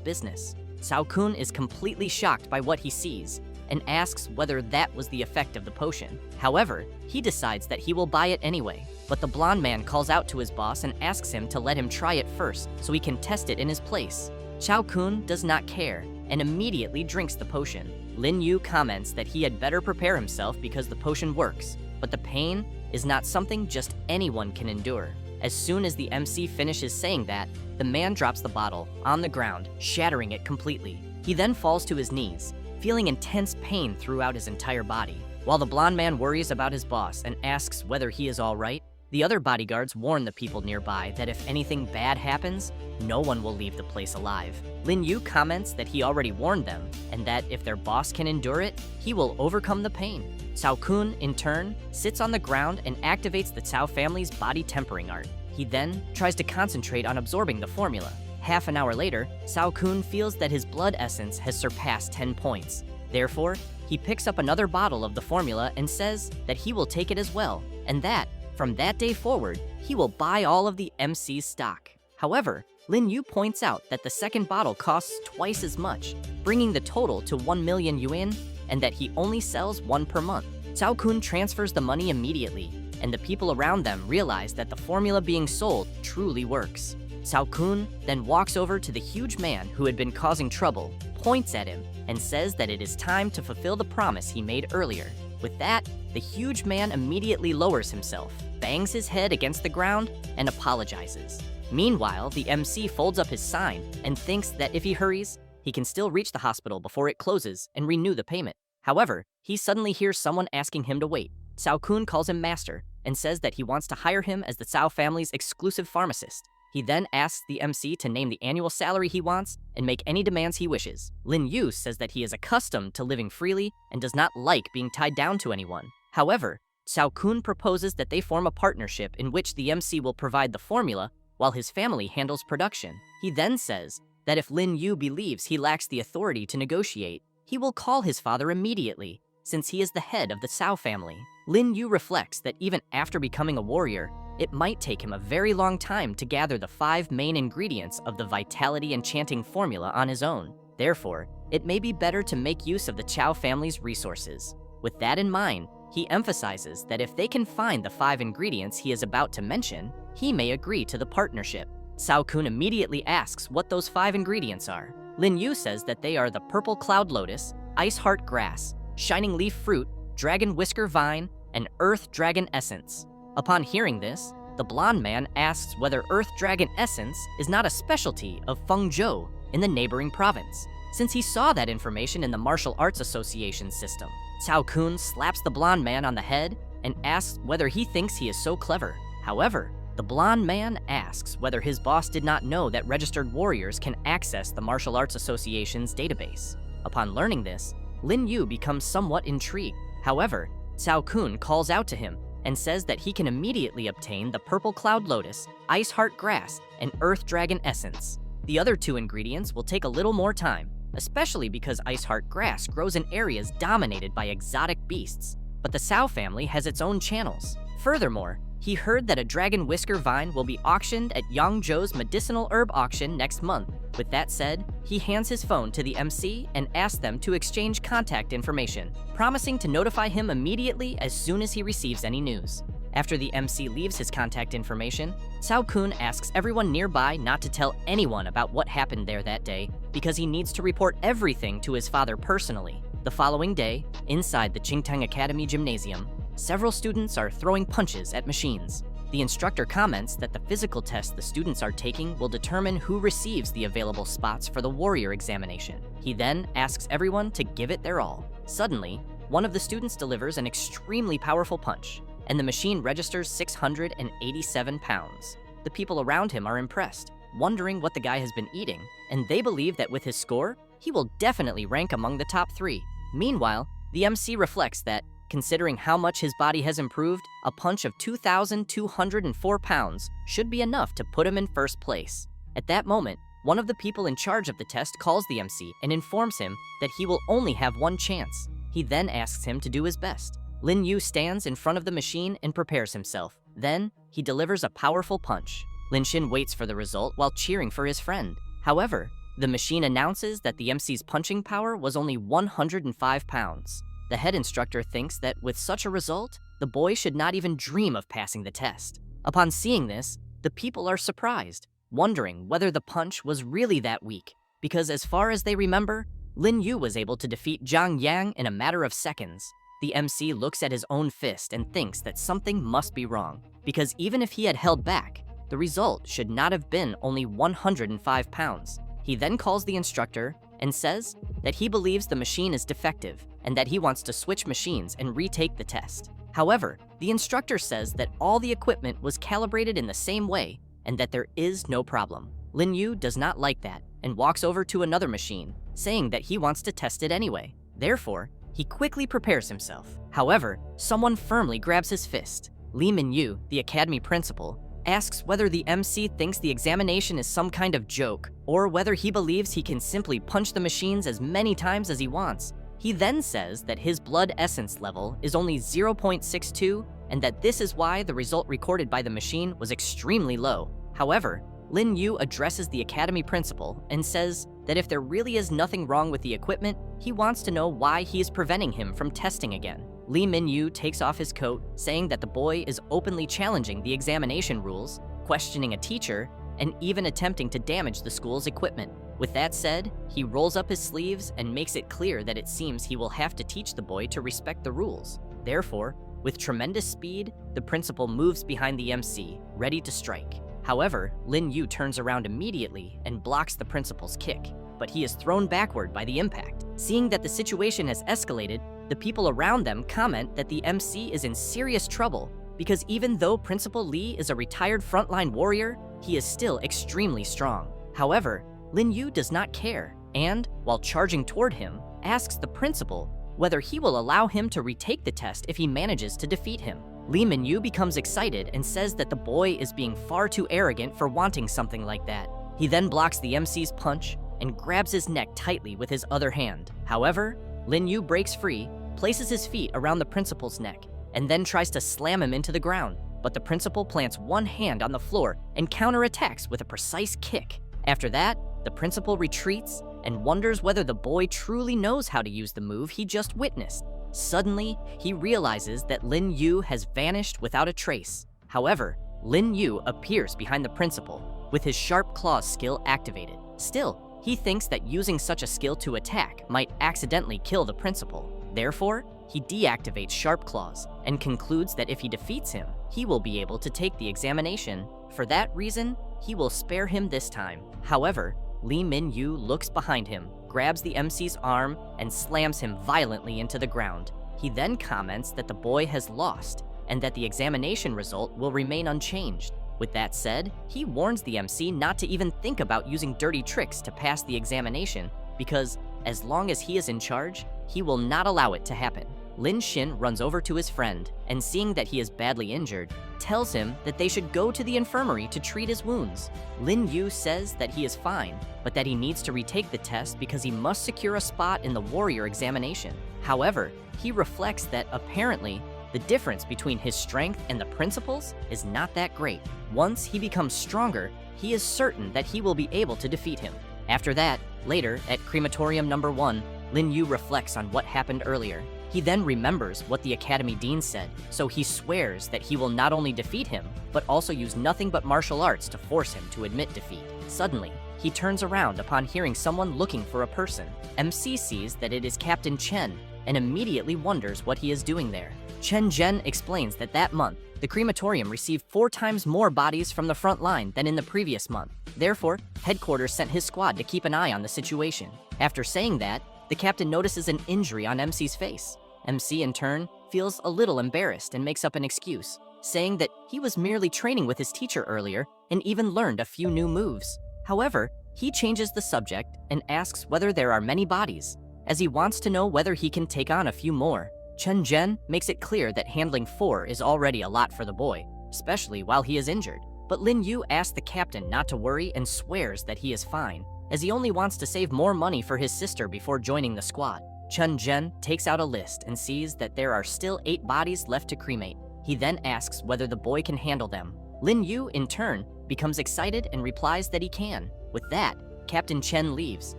business. Cao Kun is completely shocked by what he sees, and asks whether that was the effect of the potion. However, he decides that he will buy it anyway, but the blonde man calls out to his boss and asks him to let him try it first so he can test it in his place. Cao Kun does not care and immediately drinks the potion. Lin Yu comments that he had better prepare himself because the potion works, but the pain is not something just anyone can endure. As soon as the MC finishes saying that, the man drops the bottle on the ground, shattering it completely. He then falls to his knees, feeling intense pain throughout his entire body. While the blonde man worries about his boss and asks whether he is all right, the other bodyguards warn the people nearby that if anything bad happens, no one will leave the place alive. Lin Yu comments that he already warned them, and that if their boss can endure it, he will overcome the pain. Cao Kun, in turn, sits on the ground and activates the Cao family's body tempering art. He then tries to concentrate on absorbing the formula. Half an hour later, Cao Kun feels that his blood essence has surpassed 10 points. Therefore, he picks up another bottle of the formula and says that he will take it as well, and that, from that day forward, he will buy all of the MC's stock. However, Lin Yu points out that the second bottle costs twice as much, bringing the total to 1 million yuan, and that he only sells one per month. Cao Kun transfers the money immediately, and the people around them realize that the formula being sold truly works. Cao Kun then walks over to the huge man who had been causing trouble, points at him, and says that it is time to fulfill the promise he made earlier. With that, the huge man immediately lowers himself, bangs his head against the ground, and apologizes. Meanwhile, the MC folds up his sign and thinks that if he hurries, he can still reach the hospital before it closes and renew the payment. However, he suddenly hears someone asking him to wait. Cao Kun calls him master and says that he wants to hire him as the Cao family's exclusive pharmacist. He then asks the MC to name the annual salary he wants and make any demands he wishes. Lin Yu says that he is accustomed to living freely and does not like being tied down to anyone. However, Cao Kun proposes that they form a partnership in which the MC will provide the formula while his family handles production. He then says that if Lin Yu believes he lacks the authority to negotiate, he will call his father immediately, since he is the head of the Cao family. Lin Yu reflects that even after becoming a warrior, it might take him a very long time to gather the 5 main ingredients of the Vitality Enchanting formula on his own. Therefore, it may be better to make use of the Cao family's resources. With that in mind, he emphasizes that if they can find the 5 ingredients he is about to mention, he may agree to the partnership. Cao Kun immediately asks what those 5 ingredients are. Lin Yu says that they are the purple cloud lotus, ice heart grass, shining leaf fruit, dragon whisker vine, and earth dragon essence. Upon hearing this, the blonde man asks whether earth dragon essence is not a specialty of Fengzhou in the neighboring province, since he saw that information in the Martial Arts Association system. Cao Kun slaps the blonde man on the head and asks whether he thinks he is so clever. However, the blonde man asks whether his boss did not know that registered warriors can access the Martial Arts Association's database. Upon learning this, Lin Yu becomes somewhat intrigued. However, Cao Kun calls out to him and says that he can immediately obtain the purple cloud lotus, ice heart grass, and earth dragon essence. The other 2 ingredients will take a little more time, especially because ice heart grass grows in areas dominated by exotic beasts, but the Cao family has its own channels. Furthermore, He heard that a dragon whisker vine will be auctioned at Yangzhou's medicinal herb auction next month. With that said, he hands his phone to the MC and asks them to exchange contact information, promising to notify him immediately as soon as he receives any news. After the MC leaves his contact information, Cao Kun asks everyone nearby not to tell anyone about what happened there that day because he needs to report everything to his father personally. The following day, inside the Qingtang Academy gymnasium, several students are throwing punches at machines. The instructor comments that the physical test the students are taking will determine who receives the available spots for the warrior examination. He then asks everyone to give it their all. Suddenly, one of the students delivers an extremely powerful punch, and the machine registers 687 pounds. The people around him are impressed, wondering what the guy has been eating, and they believe that with his score, he will definitely rank among the top 3. Meanwhile, the MC reflects that, considering how much his body has improved, a punch of 2,204 pounds should be enough to put him in first place. At that moment, one of the people in charge of the test calls the MC and informs him that he will only have one chance. He then asks him to do his best. Lin Yu stands in front of the machine and prepares himself. Then, he delivers a powerful punch. Lin Xin waits for the result while cheering for his friend. However, the machine announces that the MC's punching power was only 105 pounds. The head instructor thinks that with such a result, the boy should not even dream of passing the test. Upon seeing this, the people are surprised, wondering whether the punch was really that weak, because as far as they remember, Lin Yu was able to defeat Zhang Yang in a matter of seconds. The MC looks at his own fist and thinks that something must be wrong, because even if he had held back, the result should not have been only 105 pounds. He then calls the instructor and says that he believes the machine is defective and that he wants to switch machines and retake the test. However, the instructor says that all the equipment was calibrated in the same way and that there is no problem. Lin Yu does not like that and walks over to another machine, saying that he wants to test it anyway. Therefore, he quickly prepares himself. However, someone firmly grabs his fist. Li Minyu, the academy principal, asks whether the MC thinks the examination is some kind of joke or whether he believes he can simply punch the machines as many times as he wants. He then says that his blood essence level is only 0.62 and that this is why the result recorded by the machine was extremely low. However, Lin Yu addresses the academy principal and says that if there really is nothing wrong with the equipment, he wants to know why he is preventing him from testing again. Li Minyu takes off his coat, saying that the boy is openly challenging the examination rules, questioning a teacher, and even attempting to damage the school's equipment. With that said, he rolls up his sleeves and makes it clear that it seems he will have to teach the boy to respect the rules. Therefore, with tremendous speed, the principal moves behind the MC, ready to strike. However, Lin Yu turns around immediately and blocks the principal's kick, but he is thrown backward by the impact. Seeing that the situation has escalated, the people around them comment that the MC is in serious trouble because even though Principal Li is a retired frontline warrior, he is still extremely strong. However, Lin Yu does not care and, while charging toward him, asks the principal whether he will allow him to retake the test if he manages to defeat him. Li Minyu becomes excited and says that the boy is being far too arrogant for wanting something like that. He then blocks the MC's punch and grabs his neck tightly with his other hand. However, Lin Yu breaks free, places his feet around the principal's neck, and then tries to slam him into the ground. But the principal plants one hand on the floor and counterattacks with a precise kick. After that, the principal retreats and wonders whether the boy truly knows how to use the move he just witnessed. Suddenly, he realizes that Lin Yu has vanished without a trace. However, Lin Yu appears behind the principal, with his sharp claws skill activated. Still, he thinks that using such a skill to attack might accidentally kill the principal. Therefore, he deactivates Sharp Claws and concludes that if he defeats him, he will be able to take the examination. For that reason, he will spare him this time. However, Li Minyu looks behind him, grabs the MC's arm, and slams him violently into the ground. He then comments that the boy has lost and that the examination result will remain unchanged. With that said, he warns the MC not to even think about using dirty tricks to pass the examination because as long as he is in charge, he will not allow it to happen. Lin Xin runs over to his friend and seeing that he is badly injured, tells him that they should go to the infirmary to treat his wounds. Lin Yu says that he is fine, but that he needs to retake the test because he must secure a spot in the warrior examination. However, he reflects that apparently the difference between his strength and the principles is not that great. Once he becomes stronger, he is certain that he will be able to defeat him. After that, later, at Crematorium number 1, Lin Yu reflects on what happened earlier. He then remembers what the Academy Dean said, so he swears that he will not only defeat him, but also use nothing but martial arts to force him to admit defeat. Suddenly, he turns around upon hearing someone looking for a person. MC sees that it is Captain Chen, and immediately wonders what he is doing there. Chen Zhen explains that that month, the crematorium received 4 times more bodies from the front line than in the previous month. Therefore, headquarters sent his squad to keep an eye on the situation. After saying that, the captain notices an injury on MC's face. MC, in turn, feels a little embarrassed and makes up an excuse, saying that he was merely training with his teacher earlier and even learned a few new moves. However, he changes the subject and asks whether there are many bodies, as he wants to know whether he can take on a few more. Chen Zhen makes it clear that handling 4 is already a lot for the boy, especially while he is injured. But Lin Yu asks the captain not to worry and swears that he is fine, as he only wants to save more money for his sister before joining the squad. Chen Zhen takes out a list and sees that there are still 8 bodies left to cremate. He then asks whether the boy can handle them. Lin Yu, in turn, becomes excited and replies that he can. With that, Captain Chen leaves,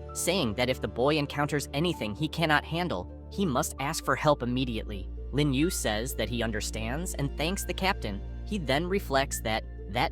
saying that if the boy encounters anything he cannot handle, he must ask for help immediately. Lin Yu says that he understands and thanks the captain. He then reflects that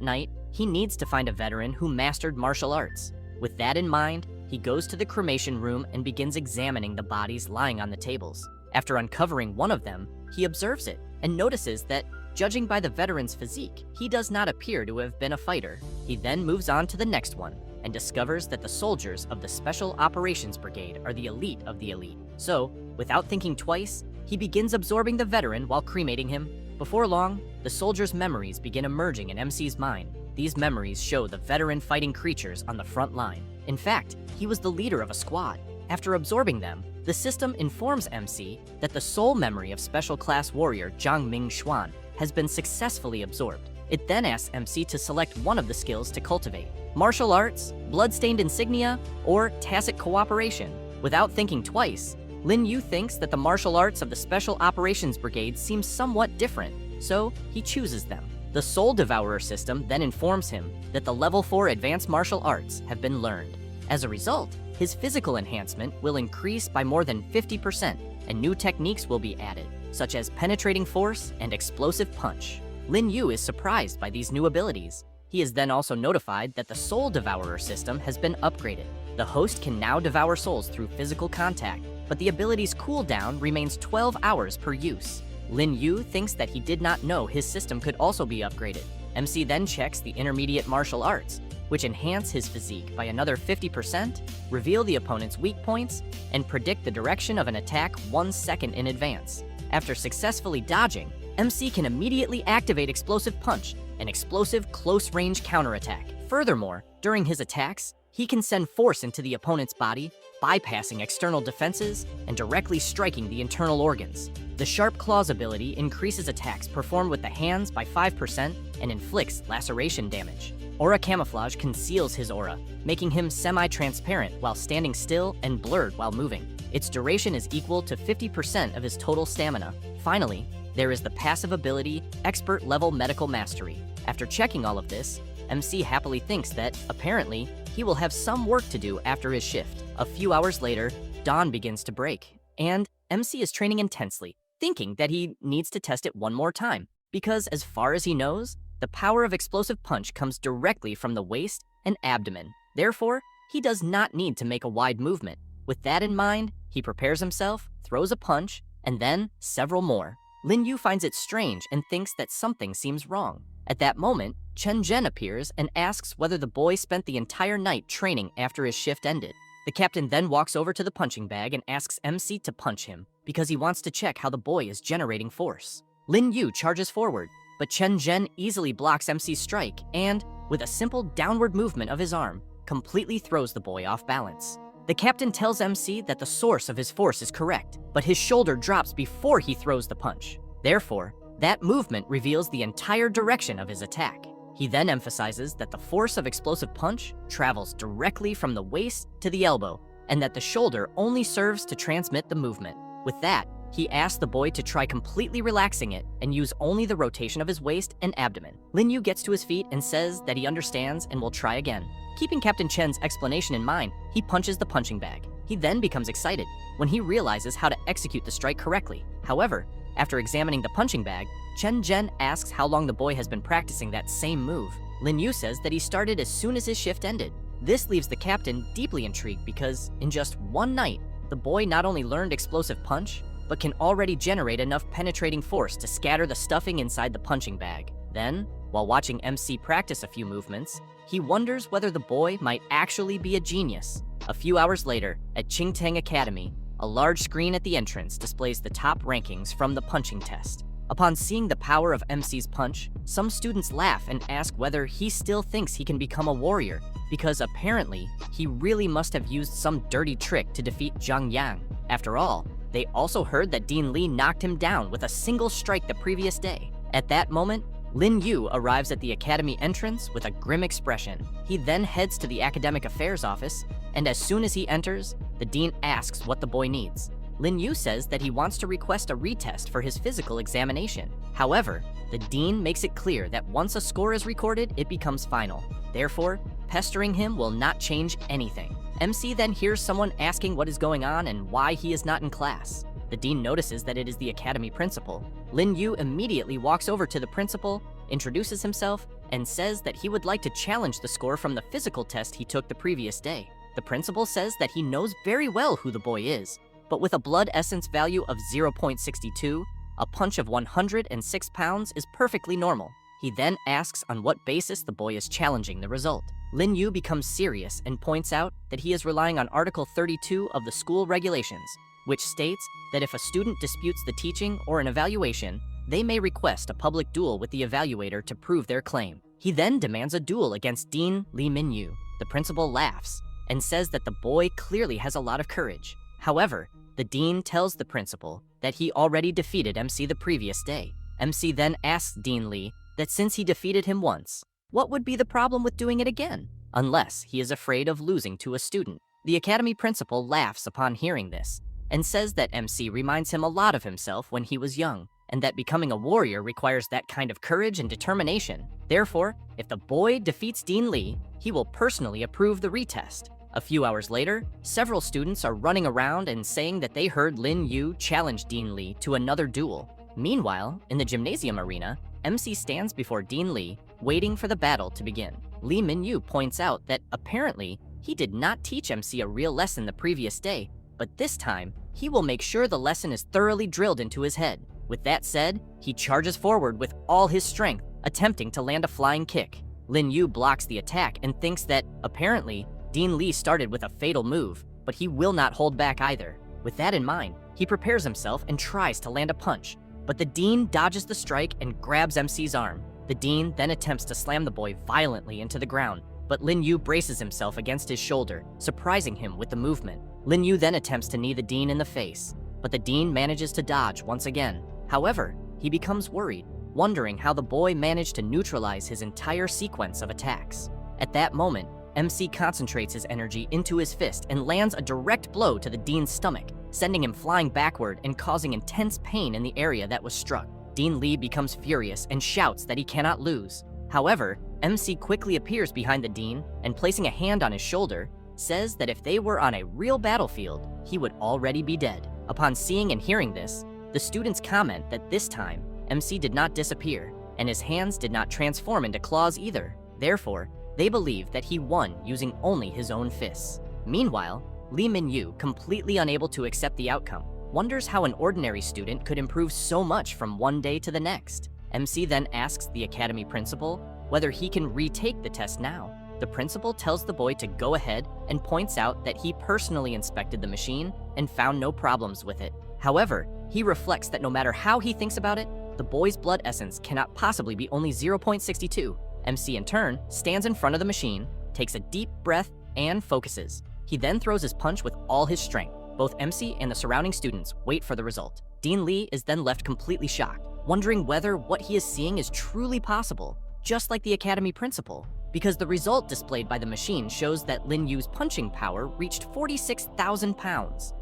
night, he needs to find a veteran who mastered martial arts. With that in mind, he goes to the cremation room and begins examining the bodies lying on the tables. After uncovering one of them, he observes it and notices that, judging by the veteran's physique, he does not appear to have been a fighter. He then moves on to the next one and discovers that the soldiers of the Special Operations Brigade are the elite of the elite. So, without thinking twice, he begins absorbing the veteran while cremating him. Before long, the soldier's memories begin emerging in MC's mind. These memories show the veteran fighting creatures on the front line. In fact, he was the leader of a squad. After absorbing them, the system informs MC that the soul memory of Special Class Warrior Zhang Ming Xuan has been successfully absorbed. It then asks MC to select one of the skills to cultivate: martial arts, bloodstained insignia, or tacit cooperation. Without thinking twice, Lin Yu thinks that the martial arts of the Special Operations Brigade seems somewhat different, so he chooses them. The Soul Devourer system then informs him that the Level 4 Advanced Martial Arts have been learned. As a result, his physical enhancement will increase by more than 50%, and new techniques will be added, such as penetrating force and explosive punch. Lin Yu is surprised by these new abilities. He is then also notified that the Soul Devourer system has been upgraded. The host can now devour souls through physical contact, but the ability's cooldown remains 12 hours per use. Lin Yu thinks that he did not know his system could also be upgraded. MC then checks the intermediate martial arts, which enhance his physique by another 50%, reveal the opponent's weak points, and predict the direction of an attack 1 second in advance. After successfully dodging, MC can immediately activate Explosive Punch, an explosive close-range counterattack. Furthermore, during his attacks, he can send force into the opponent's body, bypassing external defenses and directly striking the internal organs. The Sharp Claws ability increases attacks performed with the hands by 5% and inflicts laceration damage. Aura Camouflage conceals his aura, making him semi-transparent while standing still and blurred while moving. Its duration is equal to 50% of his total stamina. Finally, there is the passive ability, Expert Level Medical Mastery. After checking all of this, MC happily thinks that, apparently, he will have some work to do after his shift. A few hours later, dawn begins to break, and MC is training intensely, thinking that he needs to test it one more time, because as far as he knows, the power of Explosive Punch comes directly from the waist and abdomen. Therefore, he does not need to make a wide movement. With that in mind, he prepares himself, throws a punch, and then several more. Lin Yu finds it strange and thinks that something seems wrong. At that moment, Chen Zhen appears and asks whether the boy spent the entire night training after his shift ended. The captain then walks over to the punching bag and asks MC to punch him, because he wants to check how the boy is generating force. Lin Yu charges forward, but Chen Zhen easily blocks MC's strike and, with a simple downward movement of his arm, completely throws the boy off balance. The captain tells MC that the source of his force is correct, but his shoulder drops before he throws the punch. Therefore, that movement reveals the entire direction of his attack. He then emphasizes that the force of Explosive Punch travels directly from the waist to the elbow, and that the shoulder only serves to transmit the movement. With that, He asks the boy to try completely relaxing it and use only the rotation of his waist and abdomen. Lin Yu gets to his feet and says that he understands and will try again. Keeping Captain Chen's explanation in mind, he punches the punching bag. He then becomes excited when he realizes how to execute the strike correctly. However, after examining the punching bag, Chen Zhen asks how long the boy has been practicing that same move. Lin Yu says that he started as soon as his shift ended. This leaves the captain deeply intrigued because, in just one night, the boy not only learned explosive punch, but can already generate enough penetrating force to scatter the stuffing inside the punching bag. Then, while watching MC practice a few movements, he wonders whether the boy might actually be a genius. A few hours later, at Qingtang Academy, a large screen at the entrance displays the top rankings from the punching test. Upon seeing the power of MC's punch, some students laugh and ask whether he still thinks he can become a warrior, because apparently, he really must have used some dirty trick to defeat Zhang Yang. After all, they also heard that Dean Li knocked him down with a single strike the previous day. At that moment, Lin Yu arrives at the academy entrance with a grim expression. He then heads to the academic affairs office, and as soon as he enters, the dean asks what the boy needs. Lin Yu says that he wants to request a retest for his physical examination. However, the dean makes it clear that once a score is recorded, it becomes final. Therefore, pestering him will not change anything. MC then hears someone asking what is going on and why he is not in class. The dean notices that it is the academy principal. Lin Yu immediately walks over to the principal, introduces himself, and says that he would like to challenge the score from the physical test he took the previous day. The principal says that he knows very well who the boy is, but with a blood essence value of 0.62, a punch of 106 pounds is perfectly normal. He then asks on what basis the boy is challenging the result. Lin Yu becomes serious and points out that he is relying on Article 32 of the school regulations, which states that if a student disputes the teaching or an evaluation, they may request a public duel with the evaluator to prove their claim. He then demands a duel against Dean Li Minyu. The principal laughs and says that the boy clearly has a lot of courage. However, the dean tells the principal that he already defeated MC the previous day. MC then asks Dean Li that since he defeated him once, what would be the problem with doing it again? Unless he is afraid of losing to a student. The academy principal laughs upon hearing this and says that MC reminds him a lot of himself when he was young, and that becoming a warrior requires that kind of courage and determination. Therefore, if the boy defeats Dean Li, he will personally approve the retest. A few hours later, several students are running around and saying that they heard Lin Yu challenge Dean Li to another duel. Meanwhile, in the gymnasium arena, MC stands before Dean Li, waiting for the battle to begin. Li Minyu points out that apparently he did not teach MC a real lesson the previous day, but this time, he will make sure the lesson is thoroughly drilled into his head. With that said, he charges forward with all his strength, attempting to land a flying kick. Lin Yu blocks the attack and thinks that, apparently, Dean Li started with a fatal move, but he will not hold back either. With that in mind, he prepares himself and tries to land a punch, but the dean dodges the strike and grabs MC's arm. The dean then attempts to slam the boy violently into the ground, but Lin Yu braces himself against his shoulder, surprising him with the movement. Lin Yu then attempts to knee the dean in the face, but the dean manages to dodge once again. However, he becomes worried, wondering how the boy managed to neutralize his entire sequence of attacks. At that moment, MC concentrates his energy into his fist and lands a direct blow to the dean's stomach, sending him flying backward and causing intense pain in the area that was struck. Dean Li becomes furious and shouts that he cannot lose. However, MC quickly appears behind the dean and, placing a hand on his shoulder, says that if they were on a real battlefield, he would already be dead. Upon seeing and hearing this, the students comment that this time, MC did not disappear, and his hands did not transform into claws either. Therefore, they believe that he won using only his own fists. Meanwhile, Li Minyu, completely unable to accept the outcome, wonders how an ordinary student could improve so much from one day to the next. MC then asks the academy principal whether he can retake the test now. The principal tells the boy to go ahead and points out that he personally inspected the machine and found no problems with it. However, he reflects that no matter how he thinks about it, the boy's blood essence cannot possibly be only 0.62. MC in turn stands in front of the machine, takes a deep breath, and focuses. He then throws his punch with all his strength. Both MC and the surrounding students wait for the result. Dean Li is then left completely shocked, wondering whether what he is seeing is truly possible, just like the academy principal, because the result displayed by the machine shows that Lin Yu's punching power reached 46,000 pounds.